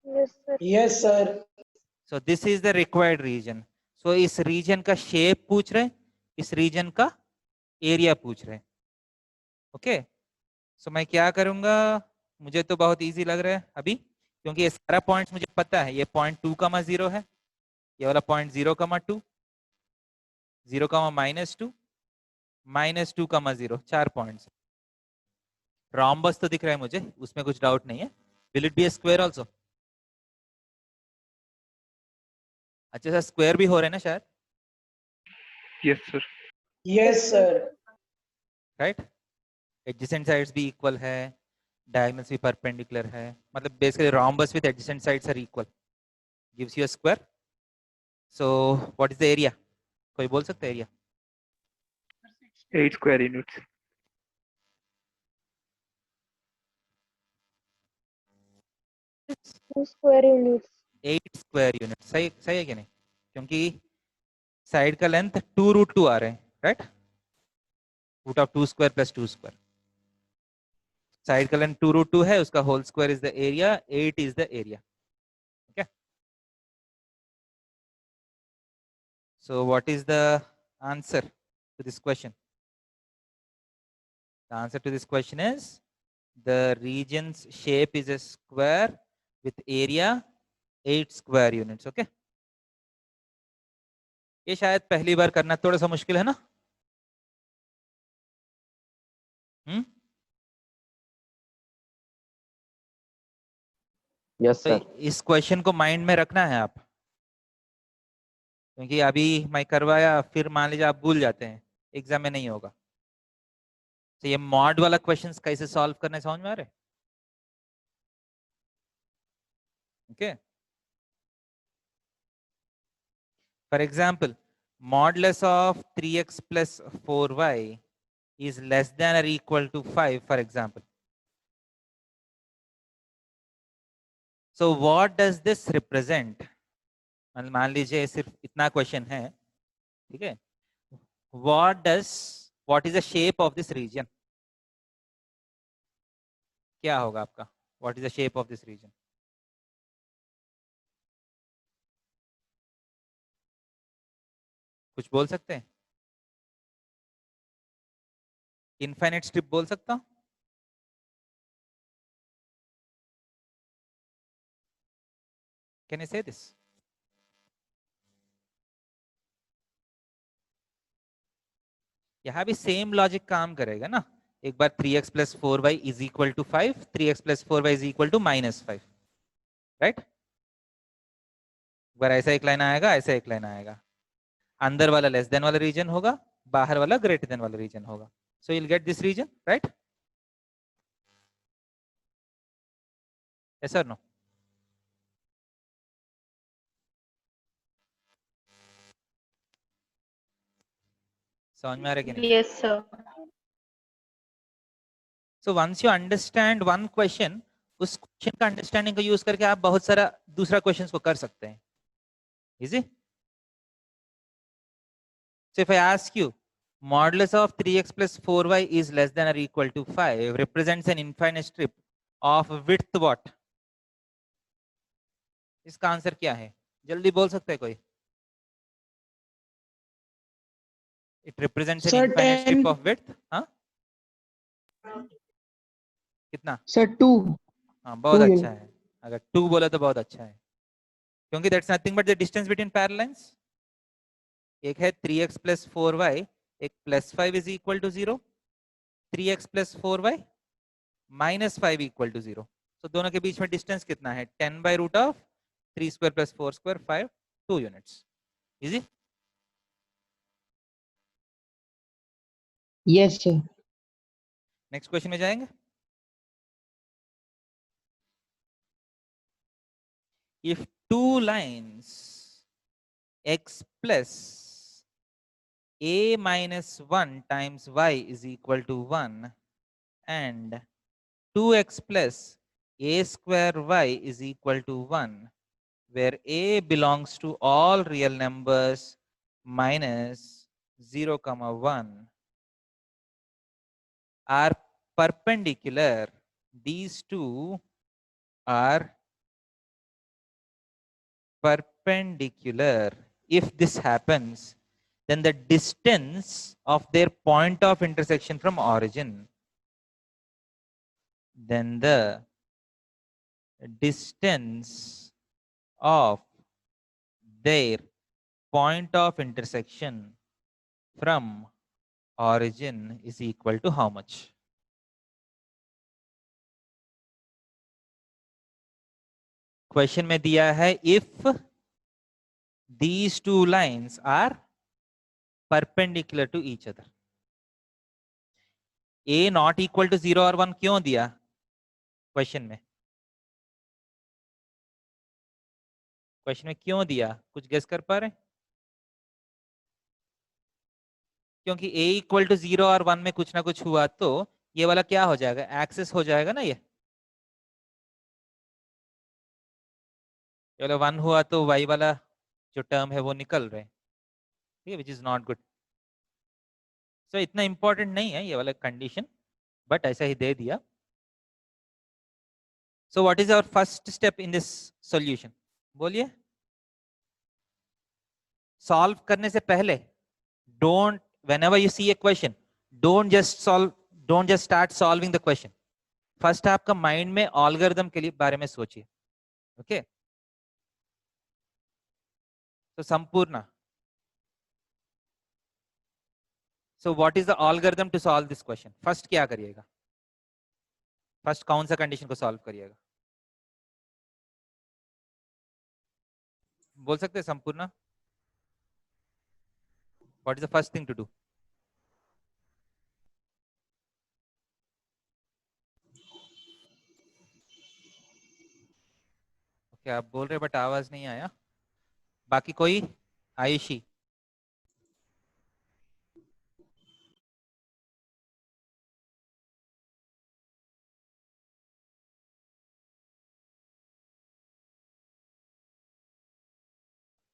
Yes, sir. Yes, sir. So this is the required region. So इस रीजन का शेप पूछ रहे हैं, इस रीजन का एरिया पूछ रहे हैं। ओके, सो मैं क्या करूंगा? मुझे तो बहुत इजी लग रहा है अभी, क्योंकि ये सारा पॉइंट्स मुझे पता है। ये पॉइंट 2,0 है, ये वाला पॉइंट 0,2, 0,-2, -2,0, 4 पॉइंट्स। रॉम्बस तो दिख रहा है मुझे, उसमें कुछ डाउट नहीं है। Will it be A square also? अच्छा सर, स्क्वायर भी हो रहे हैं ना शायद, Yes, sir. Yes, sir. Right? Adjacent sides भी इक्वल है, डायगोनल्स भी परपेंडिकुलर है, मतलब basically rhombus with adjacent sides are equal gives you a square. So what is the area? कोई बोल सकता है area? 8 square units. Two square units. 8 square unit. सही सही है कि नहीं? क्योंकि साइड का लेंथ 2√2 आ रहे हैं, right? Root of 2 square plus 2 square. Side का लेंथ 2√2 है, उसका whole square is the area, 8 is the area. Okay. So what is the answer to this question? The answer to this question is the region's shape is a square with area 8 square units. Okay. ये शायद पहली बार करना थोड़ा सा मुश्किल है ना? यस तो सर. इस क्वेश्चन को माइंड में रखना है आप, क्योंकि अभी मैं करवाया फिर मान लीजिए आप भूल जाते हैं, एग्जाम में नहीं होगा. तो ये मॉड वाला क्वेश्चंस कैसे सॉल्व करने समझ में आ रहे? Okay. For example, modulus of 3x plus 4y is less than or equal to 5, for example. So what does this represent? मान लीजिए सिर्फ इतना क्वेश्चन है, ठीक है? what is the shape of this region? क्या होगा आपका? What is the shape of this region? कुछ बोल सकते हैं? इनफाइनाइट स्ट्रिप बोल सकता हूं? Can I say this? यहां भी सेम लॉजिक काम करेगा ना. एक बार 3x plus 4y is equal to 5, 3x plus 4y is equal to -5, right? बार ऐसा एक लाइन आएगा, ऐसा एक लाइन आएगा. अंदर वाला लेस देन वाला रीजन होगा, बाहर वाला ग्रेटर देन वाला रीजन होगा. सो you'll get this region, right? Yes or no? समझ में आ रहा है कि नहीं? Yes, sir. So once you understand one question, उस क्वेश्चन का अंडरस्टैंडिंग को यूज करके आप बहुत सारा दूसरा क्वेश्चन को कर सकते हैं. Easy? So if I ask you, modulus of 3x plus 4y is less than or equal to 5 represents an infinite strip of width what? इसका आंसर क्या है? जल्दी बोल सकते हैं कोई? It represents an Sir, infinite 10. strip of width. हाँ? कितना? सर 2. हाँ, बहुत 2 अच्छा unit. है. अगर 2 बोला तो बहुत अच्छा है, क्योंकि that's nothing but the distance between parallel lines. एक है 3x plus 4y, एक plus 5 is equal to 0, 3x plus 4y minus 5 equal to 0. तो दोनों के बीच में डिस्टेंस कितना है? 10 by root of 3 square plus 4 square 5, 2 units. Easy? Yes sir. Next question में जाएंगे. If two lines x plus a minus 1 times y is equal to 1 and 2x plus a square y is equal to 1, where a belongs to all real numbers minus 0, 1, are perpendicular. These two are perpendicular. If this happens, then the distance of their point of intersection from origin, then the distance of their point of intersection from origin is equal to how much? Question में दिया है if these two lines are perpendicular to each other. A not equal to 0 और 1 क्यों दिया? क्वेश्चन में? क्वेश्चन में क्यों दिया, कुछ गेस कर पा रहे हैं? क्योंकि a इक्वल टू 0 और 1 में कुछ ना कुछ हुआ तो ये वाला क्या हो जाएगा, एक्सेस हो जाएगा ना। ये वाला 1 हुआ तो y वाला जो टर्म है वो निकल रहे, ठीक है, विच इज नॉट गुड। सो इतना इंपॉर्टेंट नहीं है ये वाला कंडीशन, बट ऐसा ही दे दिया। So what is our first step in this solution, बोलिए। सॉल्व करने से पहले don't, whenever you see a question, don't just start solving the question. First आपका माइंड में एल्गोरिथम के लिए बारे में सोचिए, ओके। तो Sampurna, so what is the algorithm to solve this question? First क्या करिएगा, फर्स्ट कौन सा कंडीशन को सॉल्व करिएगा, बोल सकते हैं Sampurna? What is the first thing to do? Okay, आप बोल रहे बट आवाज नहीं आया। बाकी कोई? आयुषी?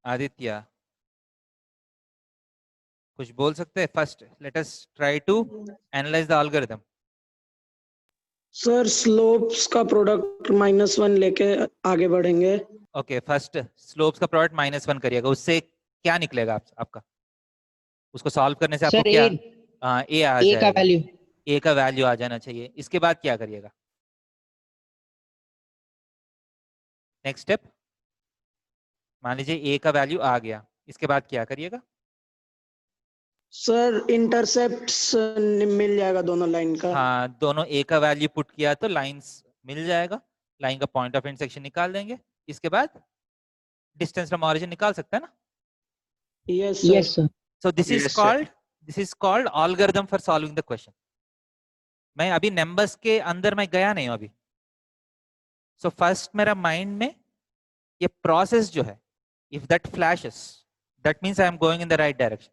आदित्य? कुछ बोल सकते हैं? First let us try to analyse the algorithm. Sir slopes का प्रोडक्ट -1 लेके आगे बढ़ेंगे। ओके, फर्स्ट स्लोप्स का प्रोडक्ट -1 करिएगा, उससे क्या निकलेगा आपका? उसको सॉल्व करने से आपको सर क्या? ए ए आ ए का जाएगा, वैल्यू ए का वैल्यू आ जाना चाहिए। इसके बाद क्या करिएगा? नेक्स्ट स्टेप, मान लीजिए ए का वैल्यू आ गया, इसके बाद क्या करिएगा? सर इंटरसेप्ट्स मिल जाएगा दोनों लाइन का। हाँ, दोनों ए का वैल्यू पुट किया तो लाइंस मिल जाएगा, लाइन का पॉइंट ऑफ इंटरसेक्शन निकाल देंगे। इसके बाद डिस्टेंस फ्रॉम ऑरिजिन निकाल सकता है ना? Yes yes sir. Sir so this is called algorithm for solving the question. मैं अभी नंबर्स के अंदर मैं गया नहीं हूं अभी। सो फर्स्ट मेरा माइंड में ये प्रोसेस जो है, if that flashes, that means I am going in the right direction.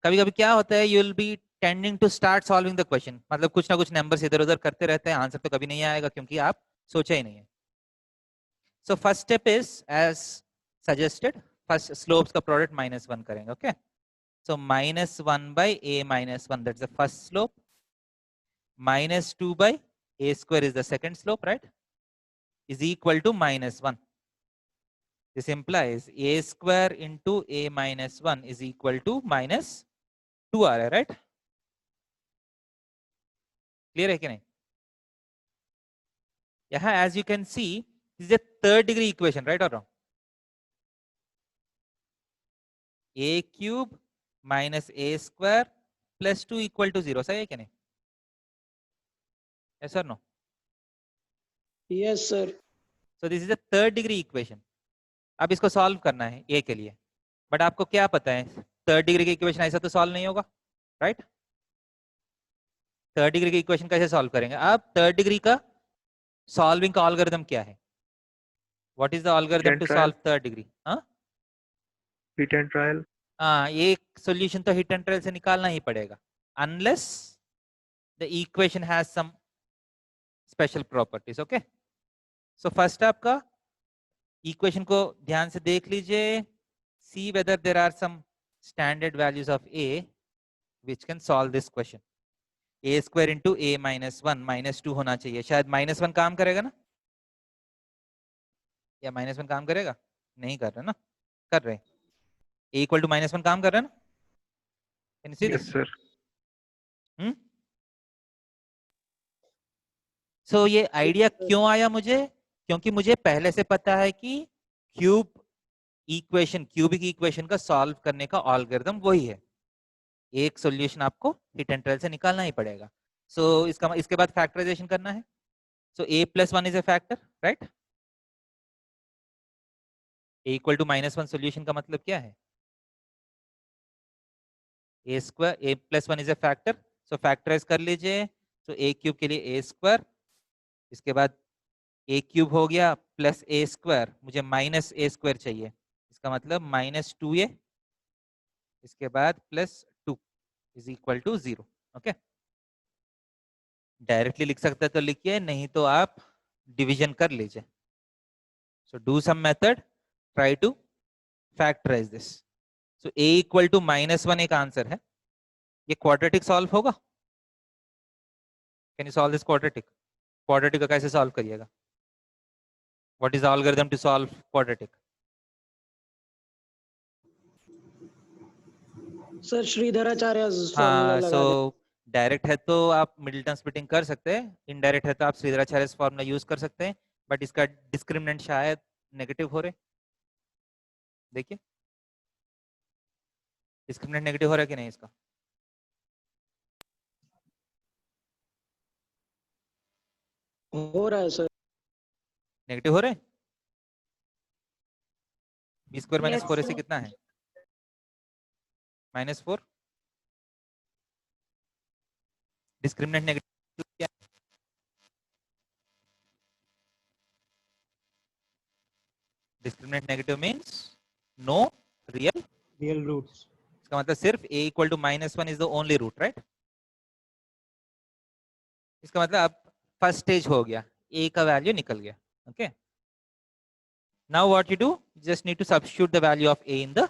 कभी कभी क्या होता है, you will be tending to start solving the question, मतलब कुछ ना कुछ नंबर्स इधर उधर करते रहते हैं, आंसर तो कभी नहीं आएगा क्योंकि आप सोचा ही नहीं है। So first step is as suggested, first slopes का प्रोडक्ट -1 करेंगे, okay. So -1 by a -1, that's the first slope. -2 by a square is the second slope, right? Is equal to -1. This implies a square into a -1 is equal to -2 आ रहा है, right? Clear है कि नहीं? यहाँ as you can see, this is a third degree equation, right or wrong? a cube minus a square plus 2 equal to 0, सही है कि नहीं? Yes or no? Yes sir. So this is a third degree equation. अब इसको सॉल्व करना है a के लिए, बट आपको क्या पता है थर्ड डिग्री की इक्वेशन ऐसा तो सॉल्व नहीं होगा, राइट? थर्ड डिग्री की इक्वेशन कैसे सॉल्व करेंगे? अब थर्ड डिग्री का सॉल्विंग का एल्गोरिथम क्या है? What is the algorithm to solve third degree? Hit and trial. हाँ, एक सॉल्यूशन तो हिट एंड ट्रायल से निकालना ही पड़ेगा, unless the equation has some special properties, okay. So first आपका इक्वेशन को ध्यान से देख लीजिए, see whether there are some standard values of a which can solve this question. a square into a -1 -2 होना चाहिए, शायद -1 काम करेगा ना, या -1 काम करेगा? नहीं कर रहा ना, कर रहे a इक्वल टू -1 काम कर रहा है ना? Can you see this? Yes sir. So ये आइडिया क्यों आया मुझे? क्योंकि मुझे पहले से पता है कि क्यूबिक इक्वेशन का सॉल्व करने का एल्गोरिथम वही है, एक सॉल्यूशन आपको हिट एंड ट्रायल से निकालना ही पड़ेगा। सो इसके बाद फैक्टराइजेशन करना है। So a + 1 is a factor, right? a equal to -1 solution का मतलब क्या है? a + 1 is a factor. So factorise कर लीजिए, तो ए क्यूब के लिए ए स्क्वायर, इसके बाद ए क्यूब हो गया प्लस ए स्क्वायर, मुझे माइनस ए स्क्वायर चाहिए, इसका मतलब -2a, इसके बाद +2 is equal to 0। Okay, directly लिख सकते हैं तो लिखिए, नहीं तो आप डिवीजन कर लीजिए। So do some method, try to factorise this. So a equal to -1 एक आंसर है, ये क्वाड्रेटिक सॉल्व होगा? Can you solve this quadratic? Quadratic का कैसे सॉल्व करिएगा? What is the algorithm to solve quadratic? Sir Sridharacharya formula हाँ, लगा दे। सो डायरेक्ट है तो आप मिडिलटन स्प्लिटिंग कर सकते हैं, इनडायरेक्ट है तो आप श्रीधराचार्य फॉर्मूला यूज कर सकते हैं, बट इसका डिस्क्रिमिनेंट शायद नेगेटिव हो रहे, देखिए डिस्क्रिमिनेंट नेगेटिव हो रहा है कि नहीं इसका? हो रहा है सर। नेगेटिव हो रहे हैं? बी स्क्वायर माइनस Yes, 4 से sir. कितना है? -4। डिस्क्रिमिनेंट नेगेटिव क्या है? Discriminant negative means no real roots. इसका मतलब सिर्फ a equal to -1 is the only root, right? इसका मतलब अब फर्स्ट स्टेज हो गया, a का वैल्यू निकल गया। Okay, now what you do, just need to substitute the value of a in the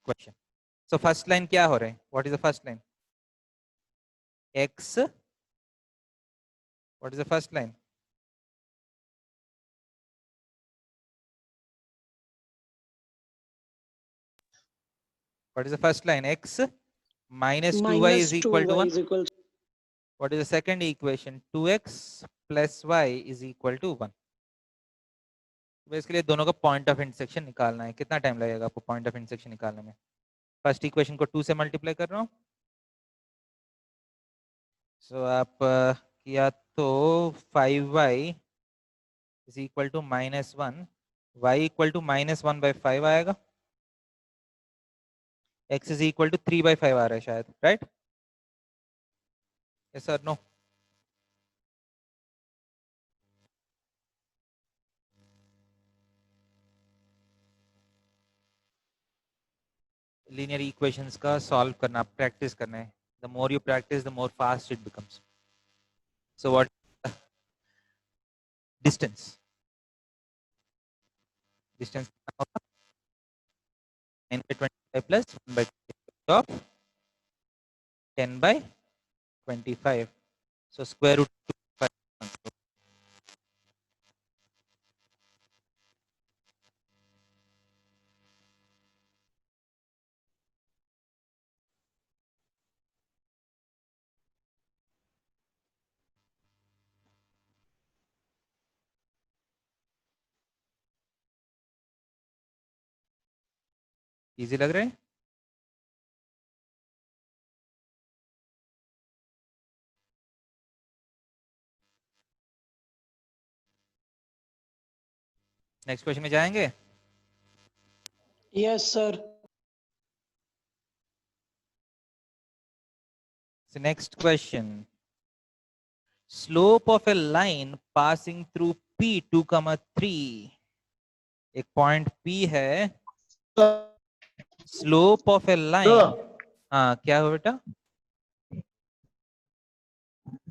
question. So first line क्या हो रहा है? What is the first line? x, what is the first line? What is the first line? X minus 2y is equal to 1. is equal What is the second equation? 2x plus y is equal to 1. Basically दोनों का पॉइंट ऑफ इंटरसेक्शन निकालना है। कितना टाइम लगेगा आपको पॉइंट ऑफ इंटरसेक्शन निकालने में? फर्स्ट इक्वेशन को 2 से मल्टीप्लाई कर रहा हूँ। सो आप किया तो 5y is equal to -1, y equal to -1/5 आएगा, x is equal to 3/5 आ रहा है शायद, right? Yes sir, no? Linear equations का सॉल्व करना, प्रैक्टिस करना है। The more you practice the more fast it becomes. So what distance? Distance 9/25 plus 1/25 of 10/25, so square root 5। Easy लग रहा है? नेक्स्ट क्वेश्चन में जाएंगे। Yes sir. So next question, slope of a line passing through P 2,3, एक पॉइंट P है, स्लोप ऑफ ए लाइन। हाँ, क्या हो बेटा?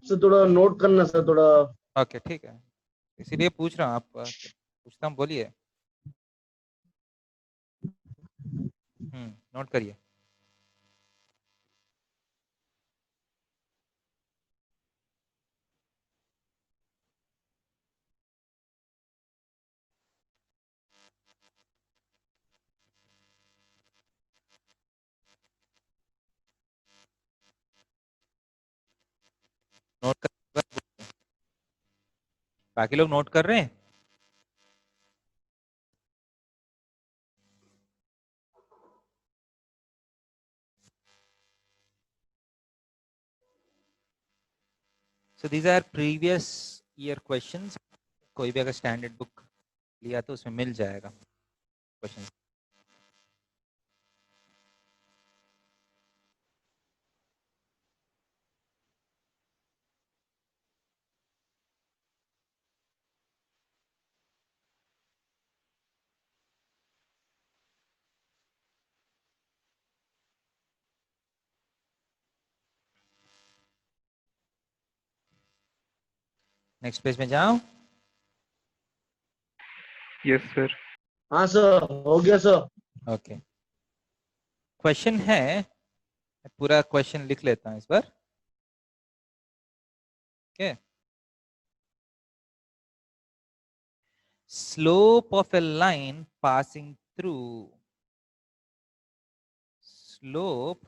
सर थोड़ा नोट करना सर, थोड़ा ओके ठीक है, इसीलिए पूछ रहा हूँ, आप पूछता हूँ, बोलिए। नोट करिए। नोट कर, बाकी लोग नोट कर रहे हैं? So these are previous year questions, कोई भी अगर स्टैंडर्ड बुक लिया तो उसमें मिल जाएगा क्वेश्चन। नेक्स्ट पेज में जाओ। Yes, sir. हाँ सर, हो गया सर। ओके, क्वेश्चन है, पूरा क्वेश्चन लिख लेता हूं इस बार। Okay, slope of a line passing through, slope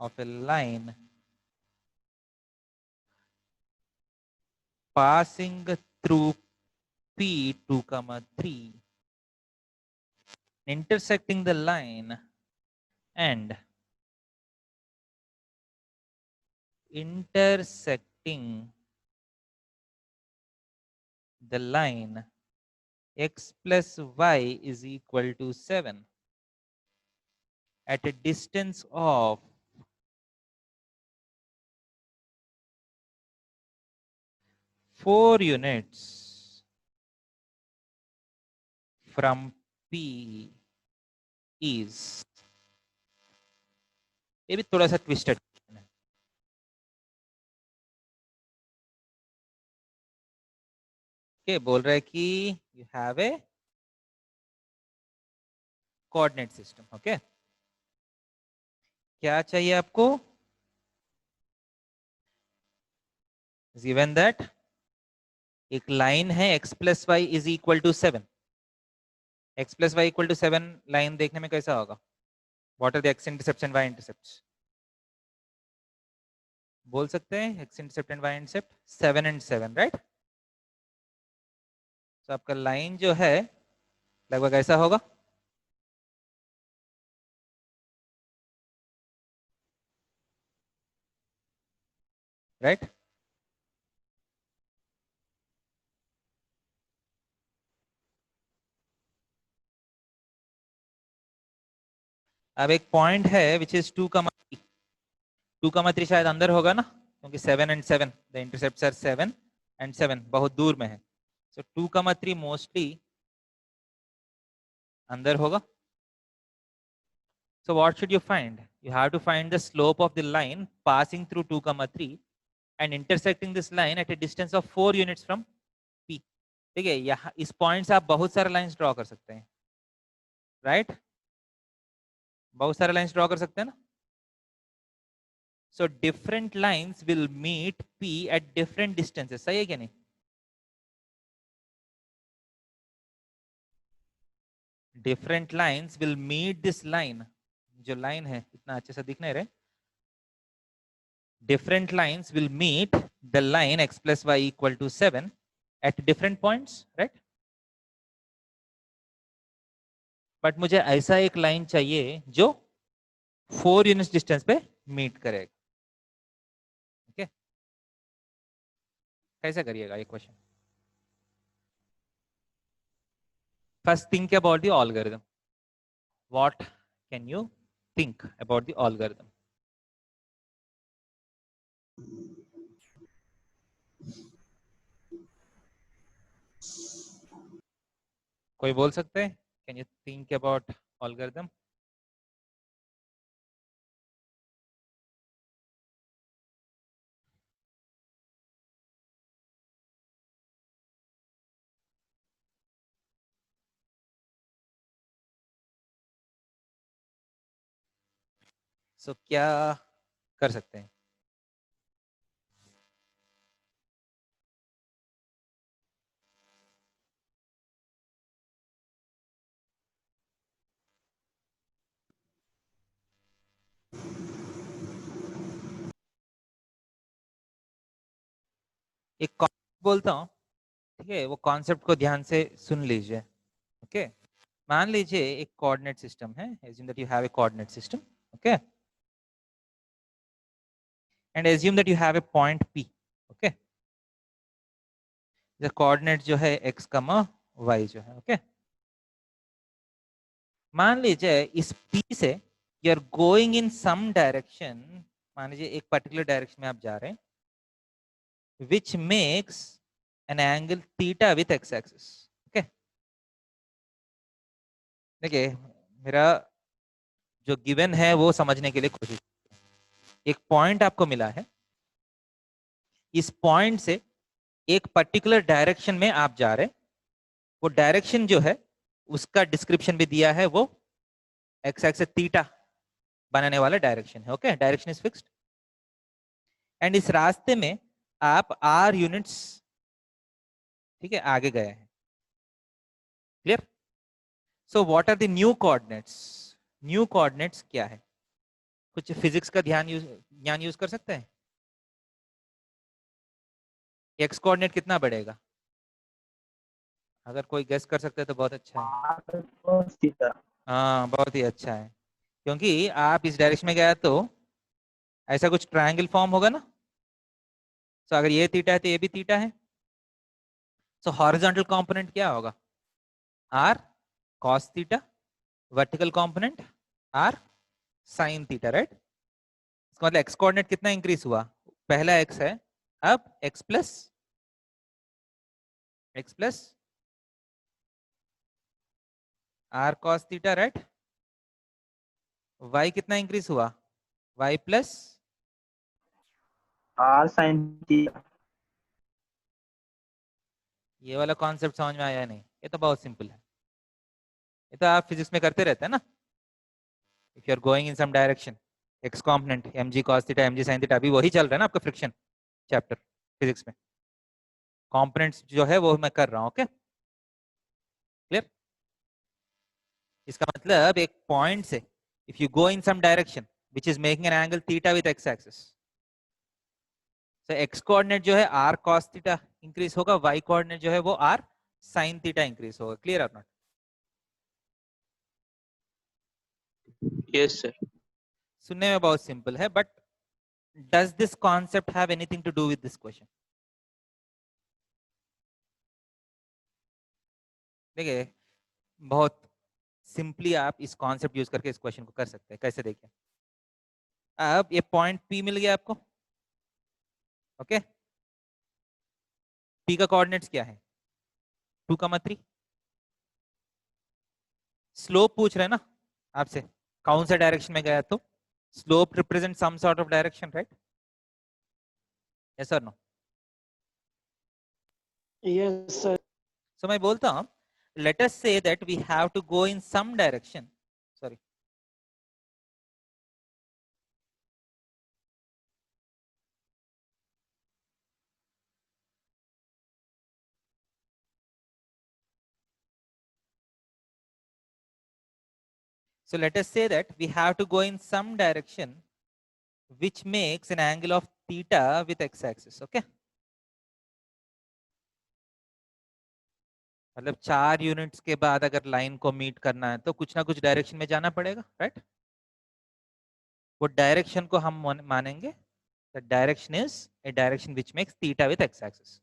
of a line passing through P 2, 3, intersecting the line and intersecting the line x plus y is equal to 7 at a distance of 4 units from P is, ये भी थोड़ा सा ट्विस्टेड है। okay, बोल रहा है कि you have a coordinate system. Okay, क्या चाहिए आपको? गिवन दैट एक लाइन है x plus y is equal to 7, x plus y equal to 7 line देखने में कैसा होगा? What are the x intercepts and y intercepts? बोल सकते हैं x intercept and y intercept 7 and 7, right? तो आपका लाइन जो है लगभग ऐसा होगा। राइट? अब एक पॉइंट है विच इज 2,3, 2,3 शायद अंदर होगा ना, क्योंकि 7 and 7 the intercepts are 7 and 7 बहुत दूर में है। सो 2,3 मोस्टली अंदर होगा। So what should you find? You have to find the slope of the line passing through 2,3 and intersecting this line at a distance of 4 units from P. ठीक है, यहाँ इस पॉइंट से आप बहुत सारे लाइंस ड्रॉ कर सकते हैं, राइट? बहुत सारे लाइंस ड्रॉ कर सकते हैं ना। So different lines will meet P at different distances. सही है क्या नहीं? Different lines will meet this line. जो लाइन है इतना अच्छे से दिख नहीं रहे। Different lines will meet the line x plus y equal to 7 at different points, right? But मुझे ऐसा एक लाइन चाहिए जो 4 यूनिट्स डिस्टेंस पे मीट करेगा। ओके, कैसे करिएगा ये question? First think about the algorithm. What can you think about the algorithm? कोई बोल सकते हैं? Can you think about algorithm? So क्या कर सकते हैं? एक कॉन्सेप्ट बोलता हूं, ठीक है? वो कॉन्सेप्ट को ध्यान से सुन लीजिए। ओके, मान लीजिए एक कोऑर्डिनेट सिस्टम है, assume that you have a coordinate system, okay, and assume that you have a point P, okay, the coordinate जो है x, y जो है, okay, मान लीजिए इस P से you are going in some direction, मान लीजिए एक पर्टिकुलर डायरेक्शन में आप जा रहे हैं, which makes an angle theta with x axis, okay. देखिए मेरा जो गिवन है वो समझने के लिए कोशिश, एक पॉइंट आपको मिला है, इस पॉइंट से एक पर्टिकुलर डायरेक्शन में आप जा रहे, वो डायरेक्शन जो है उसका डिस्क्रिप्शन भी दिया है, वो एक्स एक्सिस थीटा बनाने वाला डायरेक्शन है। Okay, direction is fixed and इस रास्ते में आप आर यूनिट्स, ठीक है, आगे गए हैं। Clear? So what are the new coordinates? New coordinates क्या है? कुछ फिजिक्स का ज्ञान यूज कर सकते हैं? एक्स कोऑर्डिनेट कितना बढ़ेगा? अगर कोई गेस कर सकते हैं तो बहुत अच्छा है। हाँ, बहुत ही अच्छा है, क्योंकि आप इस डायरेक्शन में गया तो ऐसा कुछ ट्रायंगल फॉर्म होगा ना। तो अगर ये थीटा है तो ये भी थीटा है। सो हॉरिजॉन्टल कंपोनेंट क्या होगा? R cos theta, vertical component r sine theta, right? इसका मतलब एक्स कोऑर्डिनेट कितना इंक्रीज हुआ? पहला एक्स है, अब x plus r cos theta, right? Y कितना इंक्रीज हुआ? Y plus r sine theta. ये वाला कॉन्सेप्ट समझ में आया नहीं? ये तो बहुत सिंपल है, ये तो आप फिजिक्स में करते रहते हैं ना। If you are going in some direction, x component m g cos theta, m g sine theta, अभी वही चल रहा है ना आपका फ्रिक्शन चैप्टर फिजिक्स में। कॉम्पोनेंट्स जो है वो मैं कर रहा हूँ। Okay, clear? इसका मतलब एक पॉइंट से if you go in some direction which is making an angle theta with x axis, तो एक्स कोऑर्डिनेट जो है आर कॉस थीटा इंक्रीज होगा, वाई कोऑर्डिनेट जो है वो आर साइन थीटा इंक्रीज होगा। Clear or not? Yes sir. सुनने में बहुत सिंपल है, but does this concept have anything to do with this question? देखिए, बहुत सिंपली आप इस कॉन्सेप्ट यूज करके इस क्वेश्चन को कर सकते हैं। कैसे? देखिए, अब ये पॉइंट पी मिल गया आपको। ओके, पी का कोऑर्डिनेट्स क्या है? 2,3। स्लोप पूछ रहे हैं ना आपसे, कौन सा डायरेक्शन में गया, तो slope represent some sort of direction, right? Yes or no? Yes, sir. So मैं बोलता हूं, let us say that we have to go in some direction, sorry, so let us say that we have to go in some direction which makes an angle of theta with x axis. Okay, मतलब 4 यूनिट्स के बाद अगर लाइन को मीट करना है तो कुछ ना कुछ डायरेक्शन में जाना पड़ेगा, राइट? वो डायरेक्शन को हम मानेंगे the direction is a direction which makes theta with x axis.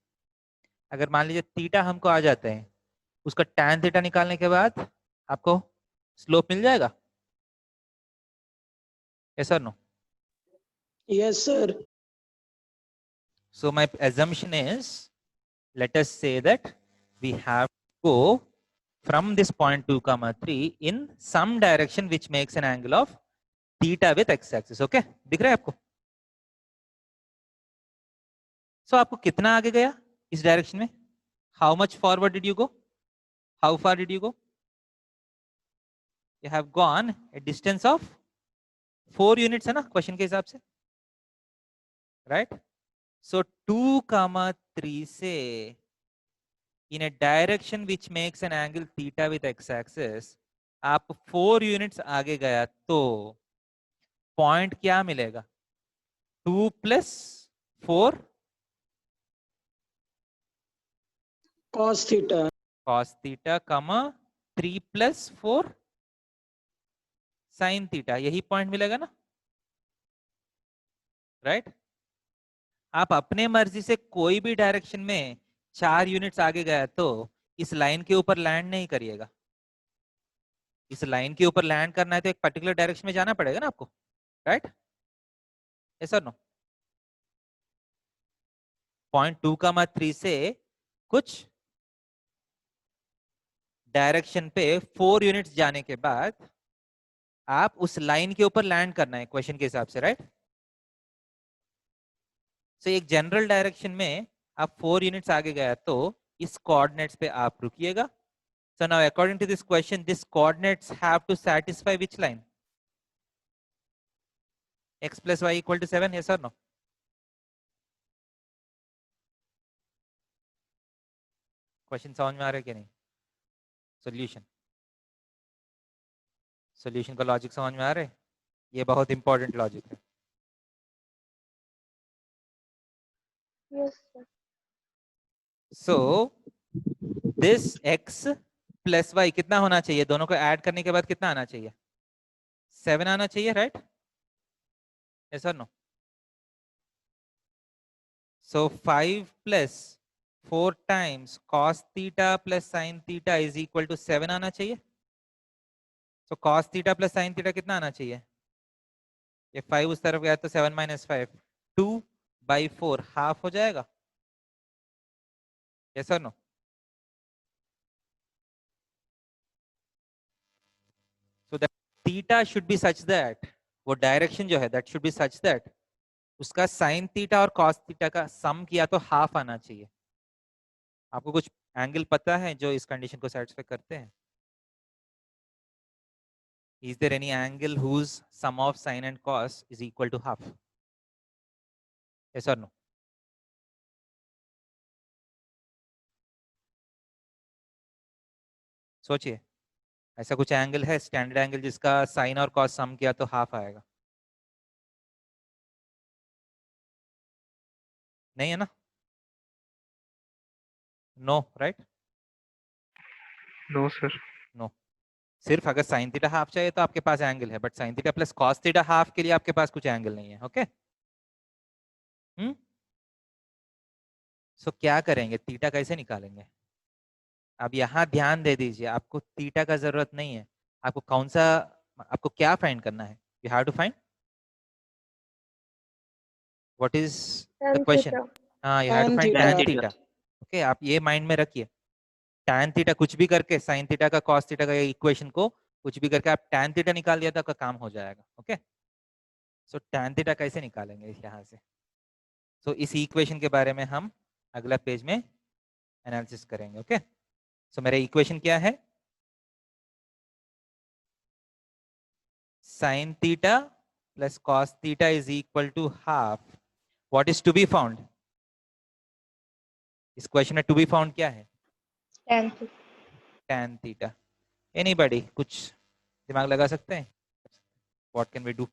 अगर मान लीजिए थीटा हमको आ जाते हैं, उसका tan थीटा निकालने के बाद आपको स्लोप मिल जाएगा। Yes or no? Yes, sir. So my assumption is, let us say that we have to go from this point 2,3 in some direction which makes an angle of theta with x axis. Okay, दिख रहा है आपको? So आपको कितना आगे गया इस डायरेक्शन में? How much forward did you go? How far did you go? You have gone a distance of 4 units है ना क्वेश्चन के हिसाब से, right? So 2,3 से in a direction which makes an angle theta with x axis, आप 4 यूनिट्स आगे गया तो पॉइंट क्या मिलेगा? 2 plus 4 Cos theta. cos theta कमा 3 प्लस 4 साइन थीटा, यही पॉइंट मिलेगा ना, राइट? आप अपने मर्जी से कोई भी डायरेक्शन में 4 यूनिट्स आगे गया तो इस लाइन के ऊपर लैंड नहीं करिएगा। इस लाइन के ऊपर लैंड करना है तो एक पर्टिकुलर डायरेक्शन में जाना पड़ेगा ना आपको, right? Yes or no? Point 2,3 से कुछ डायरेक्शन पे 4 यूनिट्स जाने के बाद आप उस लाइन के ऊपर लैंड करना है क्वेश्चन के हिसाब से, राइट? सो एक जनरल डायरेक्शन में आप 4 यूनिट्स आगे गया तो इस कोऑर्डिनेट्स पे आप रुकिएगा. So now according to this question, this coordinates have to satisfy which line? X plus y equal to 7, yes or no? Question समझ में आ रहा है कि नहीं? सॉल्यूशन का लॉजिक समझ में आ रहा है? ये बहुत इंपॉर्टेंट लॉजिक है. Yes, sir. So this x plus y कितना होना चाहिए? दोनों को ऐड करने के बाद कितना आना चाहिए? 7 आना चाहिए, right? Yes or no? So 5 plus 4 times cos theta plus sin theta is equal to 7 आना चाहिए. So cos theta plus sin theta कितना आना चाहिए? ये 5 उस तरफ गया तो 7 माइनस 5 2/4 हाफ हो जाएगा. Yes or no? So that theta should be such that वो डायरेक्शन जो है that should be such that उसका sin थीटा और cos थीटा का सम किया तो हाफ आना चाहिए. आपको कुछ एंगल पता है जो इस कंडीशन को सेटिस्फाई करते हैं? Is there any angle whose sum of sin and cos is equal to half? Yes or no? सोचिए, ऐसा कुछ एंगल है स्टैंडर्ड एंगल जिसका साइन और कॉस सम किया तो हाफ आएगा? नहीं है ना? No, right? No, sir. No. सिर्फ अगर साइन थीटा हाफ चाहिए तो आपके पास एंगल है, but sine theta plus cos theta half के लिए आपके पास कुछ एंगल नहीं है. ओके? सो क्या करेंगे? थीटा कैसे निकालेंगे? अब यहाँ ध्यान दे दीजिए, आपको थीटा का जरूरत नहीं है. आपको कौन सा, आपको क्या फाइंड करना है? You have to find what is the Tan question. theta. हाँ, you have to tan find theta. tan theta. Okay, आप ये माइंड में रखिए. tan थीटा कुछ भी करके sin थीटा का cos थीटा का इक्वेशन को कुछ भी करके आप tan थीटा निकाल दिया तो आपका काम हो जाएगा. ओके? सो tan थीटा कैसे निकालेंगे यहाँ से? सो इस इक्वेशन के बारे में हम अगला पेज में एनालिसिस करेंगे. ओके? सो मेरा इक्वेशन क्या है? sin theta plus cos theta is equal to half. What is to be found? इस क्वेश्चन में to be found क्या है? Tan theta. tan theta. Anybody कुछ दिमाग लगा सकते हैं? What can we do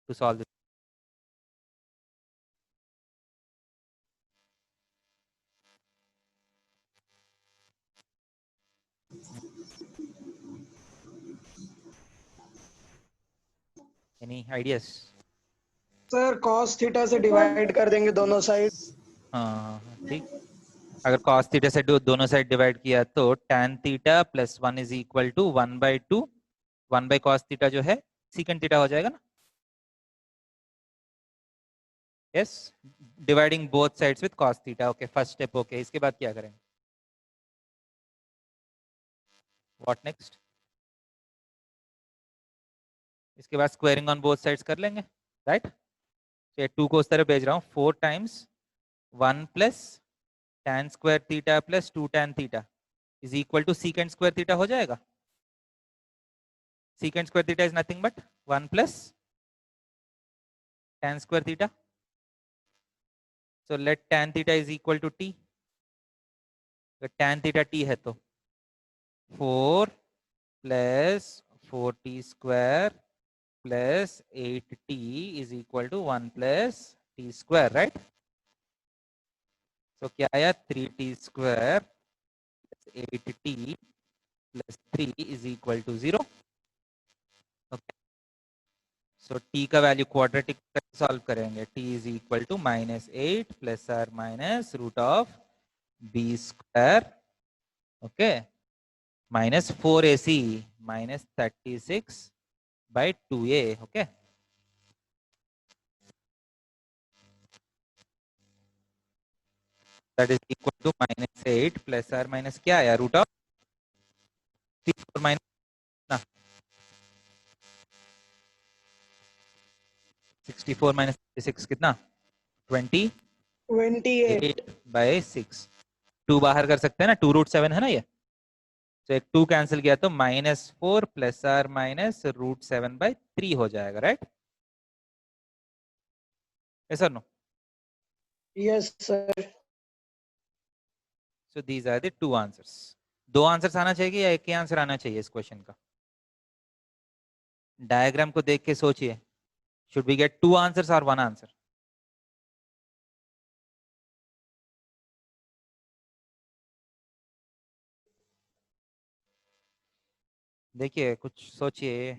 to solve this? Any ideas? Sir cos theta से डिवाइड कर देंगे दोनों साइड. हाँ, ठीक. अगर cos थीटा से दोनों साइड डिवाइड किया तो tan theta plus 1 is equal to 1/2 1 by cos theta जो है secant थीटा हो जाएगा ना? Yes, dividing both sides with cos theta. Okay, first step. Okay, इसके बाद क्या करेंगे? What next? इसके बाद स्क्वायरिंग ऑन बोथ साइड्स कर लेंगे, राइट? तो 2 को उस तरफ भेज रहा हूँ. 4 times 1 plus tan square theta plus 2 tan theta is equal to secant square theta हो जाएगा. secant square theta is nothing but 1 plus tan square theta. So let tan theta is equal to t. अगर tan theta t है तो 4 plus 4t square plus 8t is equal to 1 plus t square, right? So क्या आया? 3t square plus 8t plus 3 is equal to 0. Okay. So t का वैल्यू क्वाड्रेटिक सॉल्व करेंगे. t is equal to -8 plus or minus root of b square. Okay, minus 4ac minus 36 by 2a. Okay, that is equal to -8 plus or minus क्या आया? root of 64 minus ना 64 minus 36 कितना? 20. 28. 8/6। 2 बाहर कर सकते हैं ना, 2√7 है ना ये, तो एक 2 कैंसिल किया तो -4 ± √7/3 हो जाएगा, right? Yes or no? Yes, sir. So these are the 2 answers. 2 answers आना चाहिए या एक ही आंसर आना चाहिए इस क्वेश्चन का? डायग्राम को देख के सोचिए, शुड वी गेट 2 आंसर्स और 1 आंसर? देखिए कुछ सोचिए,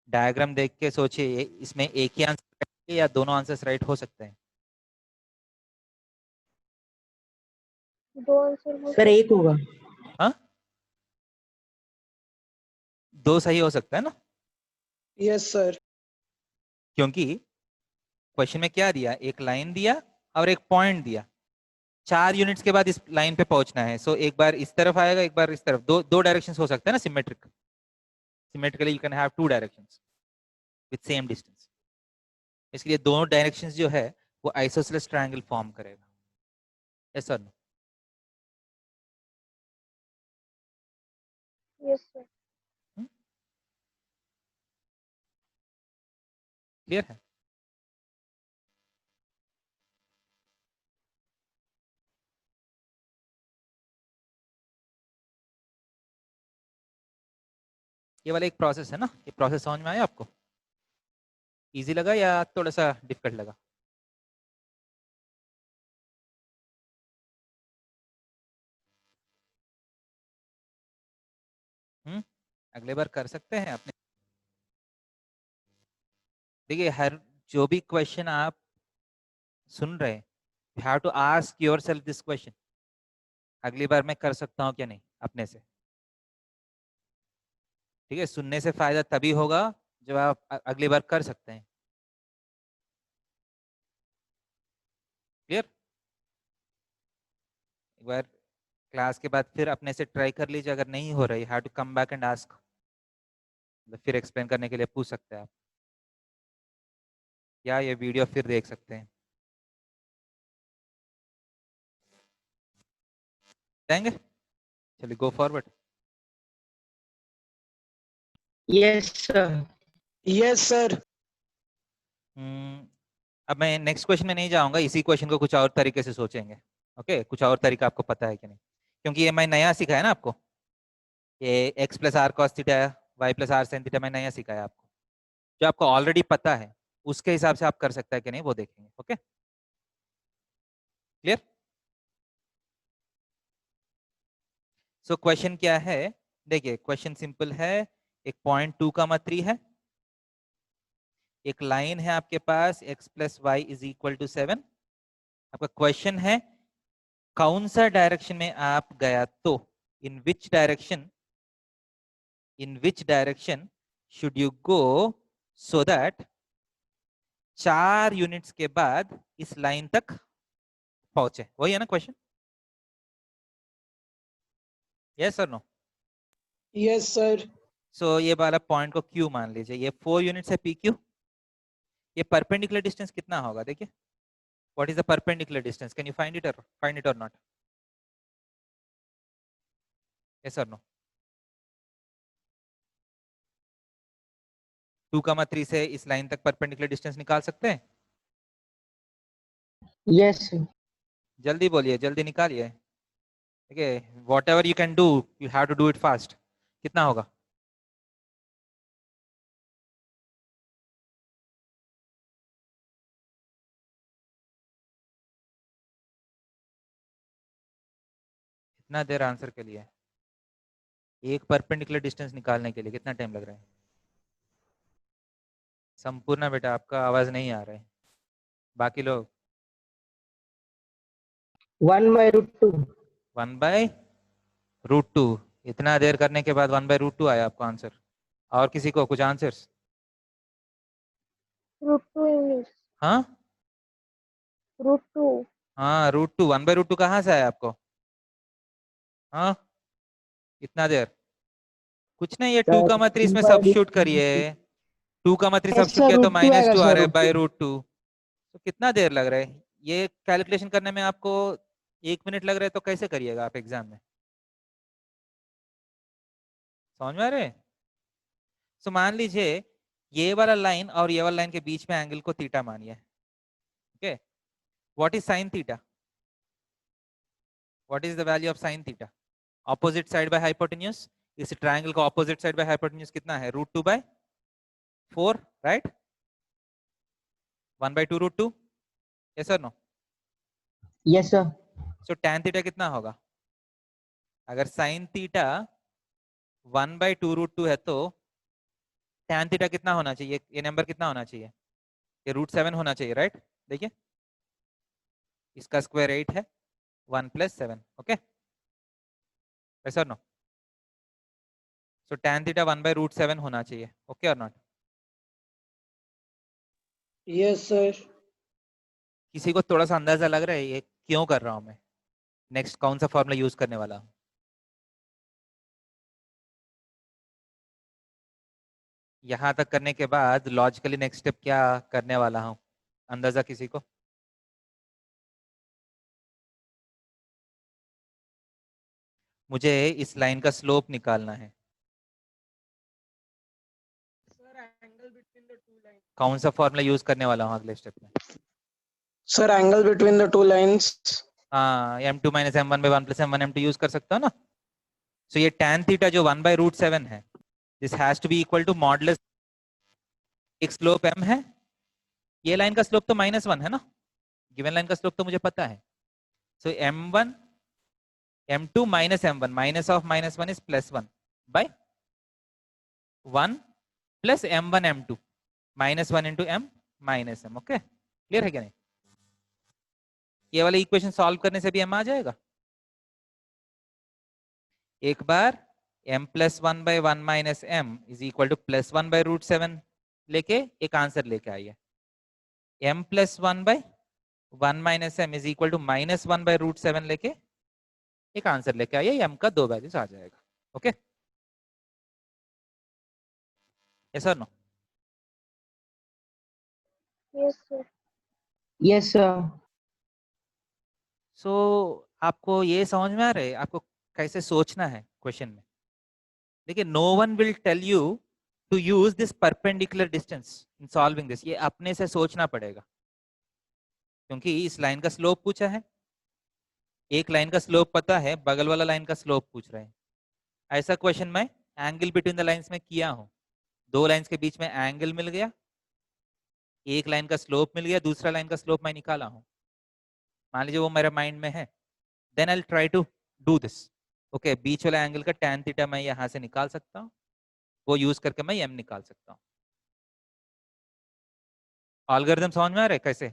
डायग्राम देख के सोचिए, इसमें एक ही आंसर या दोनों आंसर्स राइट हो सकते हैं? दो आंसर हो सर एक होगा। हाँ, 2 सही हो सकता है ना, Yes, sir. क्योंकि क्वेश्चन में क्या दिया, एक लाइन दिया और एक पॉइंट दिया, 4 यूनिट्स के बाद इस लाइन पे पहुंचना है। सो एक बार इस तरफ आएगा, एक बार इस तरफ, दो डायरेक्शंस हो सकते हैं ना, symmetrically you can have 2 directions with same distance. इसलिए दोनों डायरेक्शंस जो है वो आइसोसेलेस ट्रायंगल फॉर्म करेगा। Yes sir? Yes sir. Clear है? ये वाला एक प्रोसेस है ना, ये प्रोसेस समझ में आया आपको? इजी लगा या थोड़ा सा डिफिकल्ट लगा? अगले बार कर सकते हैं अपने। देखिए हर जो भी क्वेश्चन आप सुन रहे हैं, you have to ask yourself this question, अगली बार मैं कर सकता हूं क्या नहीं अपने से। ठीक है, सुनने से फायदा तभी होगा जब आप अगली बार कर सकते हैं। क्लियर? एक बार क्लास के बाद फिर अपने से ट्राई कर लीजिए, अगर नहीं हो रही have to come back and ask, फिर एक्सप्लेन करने के लिए पूछ सकते हैं आप, या ये वीडियो फिर देख सकते हैं। देंगे? चलिए go forward. Yes sir. Yes, sir. अब मैं नेक्स्ट क्वेश्चन में नहीं जाऊंगा, इसी क्वेश्चन को कुछ और तरीके से सोचेंगे। ओके, कुछ और तरीका आपको पता है कि नहीं, क्योंकि ये मैं नया सिखाया ना आपको, ये x + r cos theta, y + r sin theta मैं नया सिखाया आपको। जो आपको ऑलरेडी पता है उसके हिसाब से आप कर सकता है कि नहीं वो देखेंगे। Okay, clear? सो क्वेश्चन क्या है, देखिए क्वेश्चन सिंपल है, एक पॉइंट 2,3 है, एक लाइन है आपके पास x + y = 7। आपका क्वेश्चन है कौन सा डायरेक्शन में आप गया तो in which direction should you go so that 4 units के बाद इस लाइन तक पहुंचे। वही है ना question? Yes or no? Yes, sir. सो ये वाला पॉइंट को Q मान लीजिए, ये 4 यूनिट्स है PQ। ये परपेंडिकुलर डिस्टेंस कितना होगा देखिए, what is the perpendicular distance, can you find it और नॉट? Yes or no? 2,3 से इस लाइन तक परपेंडिकुलर डिस्टेंस निकाल सकते हैं? Yes sir. जल्दी बोलिए, जल्दी निकालिए। देखिए whatever you can do, you have to do it fast. कितना होगा? कितना देर आंसर के लिए? एक परपेंडिकुलर डिस्टेंस निकालने के लिए कितना टाइम लग रहा है? संपूर्ण बेटा आपका आवाज नहीं आ रहा है, बाकी लोग? 1/√2। 1/√2। इतना देर करने के बाद 1/√2 आया आपको आंसर। और किसी को कुछ आंसर्स? √2 इंग्लिश। हाँ √2। हाँ, √2। 1/√2 कहाँ से आया आपको? हाँ, इतना देर कुछ नहीं, ये 2,3 इसमें सब्स्टिट्यूट करिए, 2,3 Yes, सब्स्टिट्यूट sir, किया तो √2 आएगा -2 आ sir, रहा है √2। /√2। तो कितना देर लग रहा है? ये कैलकुलेशन करने में आपको 1 मिनट लग रहा है तो कैसे करिएगा आप एग्जाम में? समझ में आ रहे? सो मान लीजिए ये वाला लाइन और ये वाला लाइन के बीच में एंगल को थीटा मानिए. Okay, what is sine theta? What is the value of sine theta? Opposite side by hypotenuse. इस ट्रायंगल का ऑपोजिट साइड बाय हाइपोटेन्यूज कितना है? √2/4, right? 1/2 √2. Yes or no? Yes, sir. So tan theta कितना होगा? अगर sin थीटा 1/2 √2 है तो tan थीटा कितना होना चाहिए? ये नंबर कितना होना चाहिए? ये √7 होना चाहिए, राइट? देखिए इसका स्क्वायर 8 है, 1 + 7. Okay, yes or no? So tan theta 1/√7 होना चाहिए. ओके और नॉट? Yes, sir. किसी को थोड़ा सा अंदाजा लग रहा है ये क्यों कर रहा हूं मैं? नेक्स्ट कौन सा फॉर्मूला यूज करने वाला हूं? यहां तक करने के बाद लॉजिकली नेक्स्ट स्टेप क्या करने वाला हूं? अंदाजा किसी को? मुझे इस लाइन का स्लोप निकालना है. कौन सा फॉर्मूला यूज करने वाला हूं अगले स्टेप में? Sir, angle between the two lines. हाँ, m2 - m1/1 + m1 m2 use कर सकता हूँ ना. सो ये tan थीटा जो 1/√7 है, this has to be equal to modulus. एक स्लोप m है, ये लाइन का स्लोप तो -1 है ना. गिवन लाइन का स्लोप तो मुझे पता है. So m1 m2 - m1 minus of -1 is +1 by 1 + m1 m2 -1 × m - m. Okay, clear है क्या नहीं? ये वाला इक्वेशन सॉल्व करने से भी m आ जाएगा. एक बार m + 1/1 - m is equal to +1/√7 लेके एक आंसर लेके आइए. m + 1/1 - m is equal to -1/√7 लेके एक आंसर लेके आइए. m का 2 वैल्यूज आ जाएगा. Okay, yes or no? Yes, sir. Yes, sir. So आपको ये समझ में आ रहा है आपको कैसे सोचना है क्वेश्चन में? देखिए, no one will tell you to use this perpendicular distance in solving this. ये अपने से सोचना पड़ेगा क्योंकि इस लाइन का स्लोप पूछा है. एक लाइन का स्लोप पता है, बगल वाला लाइन का स्लोप पूछ रहे हैं. ऐसा क्वेश्चन मैं एंगल बिटवीन द लाइंस में किया हूं. दो लाइंस के बीच में एंगल मिल गया, एक लाइन का स्लोप मिल गया, दूसरा लाइन का स्लोप मैं निकाला हूं. मान लीजिए वो मेरे माइंड में है, then I try to do this. Okay, बीच वाला एंगल का tan थीटा मैं यहां से निकाल सकता हूं, वो यूज करके मैं m निकाल सकता हूं. एल्गोरिथम समझ में आ रहा है कैसे?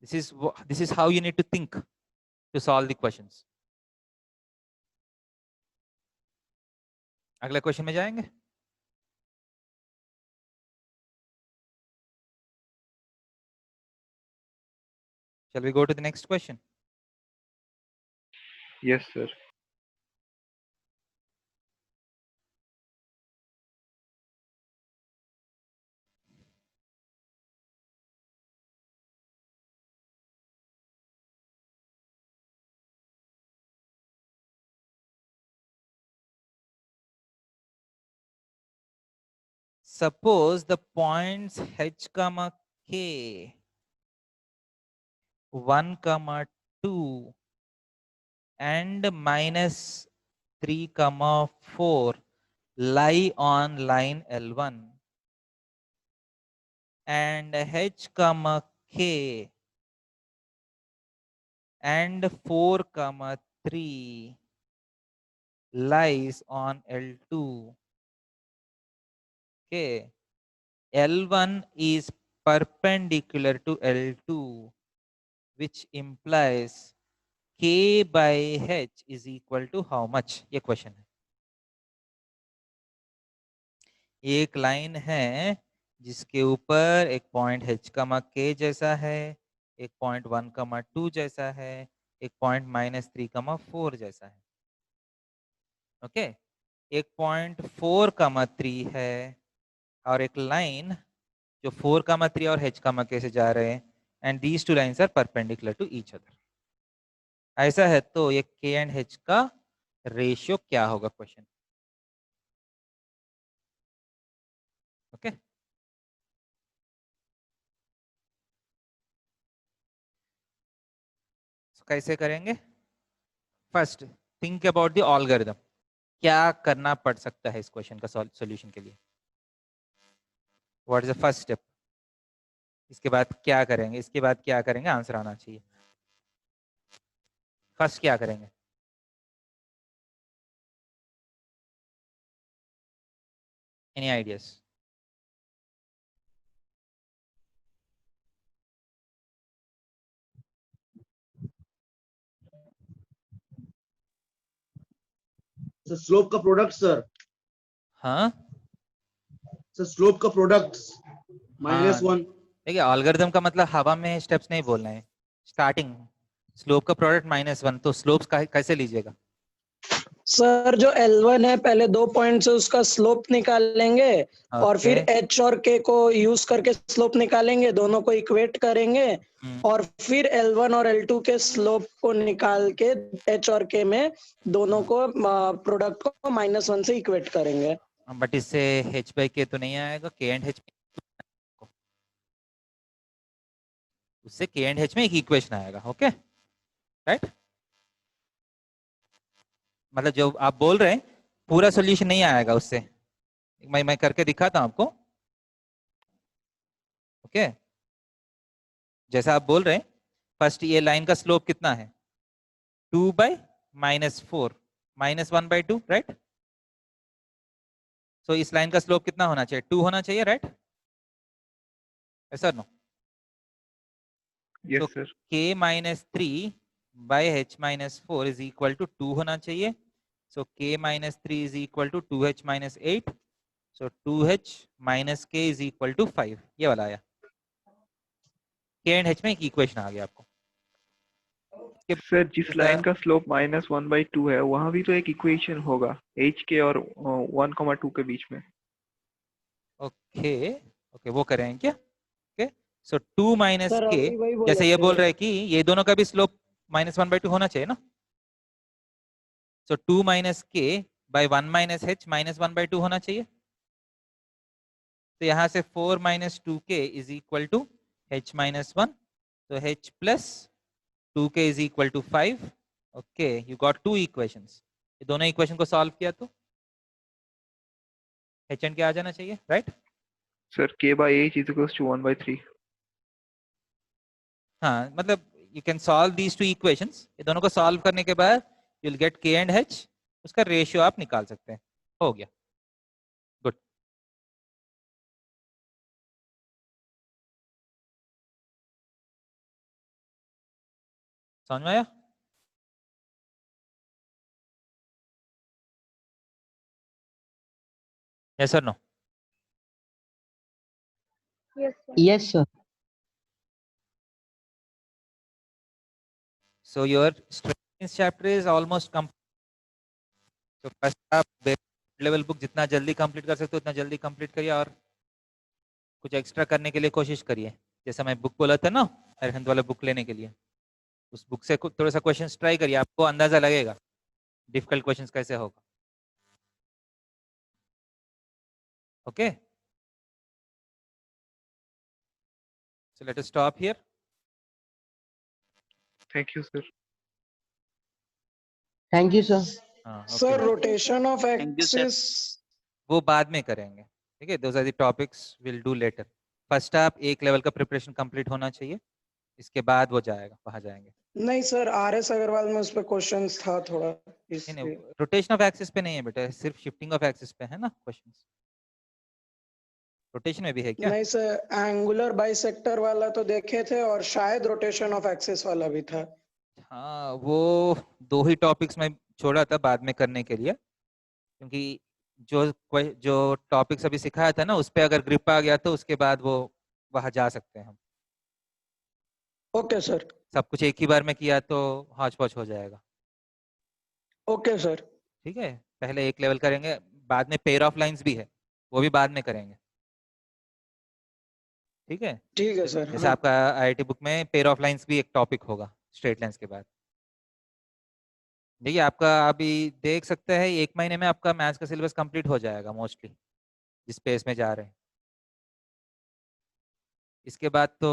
This is how you need to think to solve the questions. अगले क्वेश्चन में जाएंगे. Shall we go to the next question? Yes, sir. Suppose the points h comma k 1 comma 2 and -3 comma 4 lie on line L1 and h comma k and 4 comma 3 lies on L2. Okay, L1 is perpendicular to L2, which implies k by h is equal to how much? ये क्वेश्चन है. एक लाइन है जिसके ऊपर एक पॉइंट h कमा k जैसा है, एक पॉइंट 1 कमा 2 जैसा है, एक पॉइंट -3 कमा 4 जैसा है. ओके, एक पॉइंट 4 कमा 3 है और एक लाइन जो 4 कमा 3 और h कमा k से जा रहे हैं and these two lines are perpendicular to each other. ऐसा है तो ये के एंड एच का रेशियो क्या होगा क्वेश्चन। ओके कैसे करेंगे? First think about the algorithm, क्या करना पड़ सकता है इस क्वेश्चन का सॉल्यूशन के लिए। What is the first step? इसके बाद क्या करेंगे, इसके बाद क्या करेंगे, आंसर आना चाहिए। फर्स्ट क्या करेंगे? Any ideas? सर स्लोप का प्रोडक्ट सर। हाँ सर स्लोप का प्रोडक्ट -1। देखिए एल्गोरिथम का मतलब हवा में स्टेप्स नहीं बोलना है, स्टार्टिंग स्लोप का प्रोडक्ट -1, तो स्लोप्स कैसे लीजिएगा? सर जो L1 है पहले 2 पॉइंट से उसका स्लोप निकालेंगे और फिर Okay. H और K को यूज करके स्लोप निकालेंगे, दोनों को इक्वेट करेंगे और फिर L1 और L2 के स्लोप को निकाल के H और K में दोनों को प्रोडक्ट को -1 से इक्वेट करेंगे। बट इससे h by k तो नहीं आएगा, k एंड h उससे k एंड h में एक इक्वेशन आएगा। ओके राइट, मतलब जो आप बोल रहे हैं पूरा सॉल्यूशन नहीं आएगा उससे, मैं करके दिखाता हूं आपको। ओके जैसा आप बोल रहे हैं, फर्स्ट ये लाइन का स्लोप कितना है 2/-4 -1/2 राइट। सो इस लाइन का स्लोप कितना होना चाहिए 2 होना चाहिए राइट, ऐसा no? Yes, sir. k -3/h-4 is equal to 2 होना चाहिए। So k -3 is equal to 2h -8, so 2h - k is equal to 5, ये वाला आया। k एंड h में एक इक्वेशन आ गया आपको। सर जिस लाइन का स्लोप -1/2 है वहां भी तो एक इक्वेशन होगा h के और 1,2 के बीच में। ओके ओके वो करेंगे क्या? ओके सो 2 सर - k, अभी वही बोले जैसे ये बोल थे। रहे हैं कि ये दोनों का भी स्लोप -1/2 होना चाहिए ना। सो 2 - k by 1 - h -1/2 होना चाहिए। तो यहाँ से 4 - 2k is equal to h -1, तो h plus 2k is equal to 5। Okay you got 2 equations. ये दोनों इक्वेशन को सॉल्व किया तो h एंड k आ जाना चाहिए right. Sir k/h is equals to 1/3। हाँ मतलब you can solve these two equations, ये दोनों को सॉल्व करने के बाद you will get k and h, उसका रेशियो आप निकाल सकते हैं। हो गया, गुड। समझ में आया? Yes or no? Yes, sir. Yes, sir. So your strength chapter is almost complete. तो फर्स्ट आप लेवल बुक जितना जल्दी कंप्लीट कर सकते हो उतना जल्दी कंप्लीट करिए, और कुछ एक्स्ट्रा करने के लिए कोशिश करिए। जैसा मैं बुक बोला था ना अरहंत वाला बुक लेने के लिए, उस बुक से थोड़ा सा क्वेश्चंस ट्राई करिए, आपको अंदाजा लगेगा डिफिकल्ट क्वेश्चंस कैसे होगा। Okay so let us stop here. Thank you sir. Thank you, sir. हाँ sir okay rotation of axis वो बाद में करेंगे, ठीक है। Those are the topics will do later. First आप एक लेवल का प्रिपरेशन कंप्लीट होना चाहिए, इसके बाद वो जाएगा, वहां जाएंगे। नहीं सर, RS अग्रवाल में उस पर क्वेश्चंस था थोड़ा, नहीं इसलिए। रोटेशन ऑफ एक्सिस पे नहीं है बेटा, सिर्फ शिफ्टिंग ऑफ एक्सिस पे है ना क्वेश्चंस। रोटेशन में भी है क्या? नहीं सर, एंगुलर बाइसेक्टर वाला तो देखे थे और शायद रोटेशन ऑफ एक्सिस वाला भी था। हाँ वो 2 ही टॉपिक्स में छोड़ा था बाद में करने के लिए, क्योंकि जो टॉपिक्स अभी सिखाया था ना उस पे अगर ग्रिप आ गया तो उसके बाद वो वहां जा सकते हैं हम। Okay sir. सब कुछ एक ही बार में किया तो हौच पौच हो जाएगा। Okay sir. ठीक है पहले एक लेवल करेंगे, बाद में पेयर ऑफ लाइंस भी है वो भी बाद में करेंगे। ठीक है। ठीक है सर। जैसे हाँ आपका आईआईटी बुक में पेयर ऑफ लाइंस भी एक टॉपिक होगा स्ट्रेट लाइंस के बाद। देखिए आपका अभी देख सकते हैं 1 महीने में आपका मैथ्स का सिलेबस कंप्लीट हो जाएगा मोस्टली, जिस पेस में जा रहे हैं। इसके बाद तो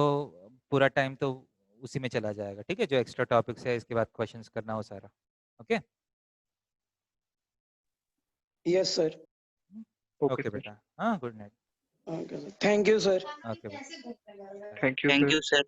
पूरा टाइम तो उसी में चला जाएगा, ठीक है, जो एक्स्ट्रा टॉपिक्स है इसके बाद क्वेश्चंस करना हो सारा। Okay yes sir. Okay okay sir, बेटा, हाँ good night. Okay sir, thank you sir. Okay thank you thank sir. You sir.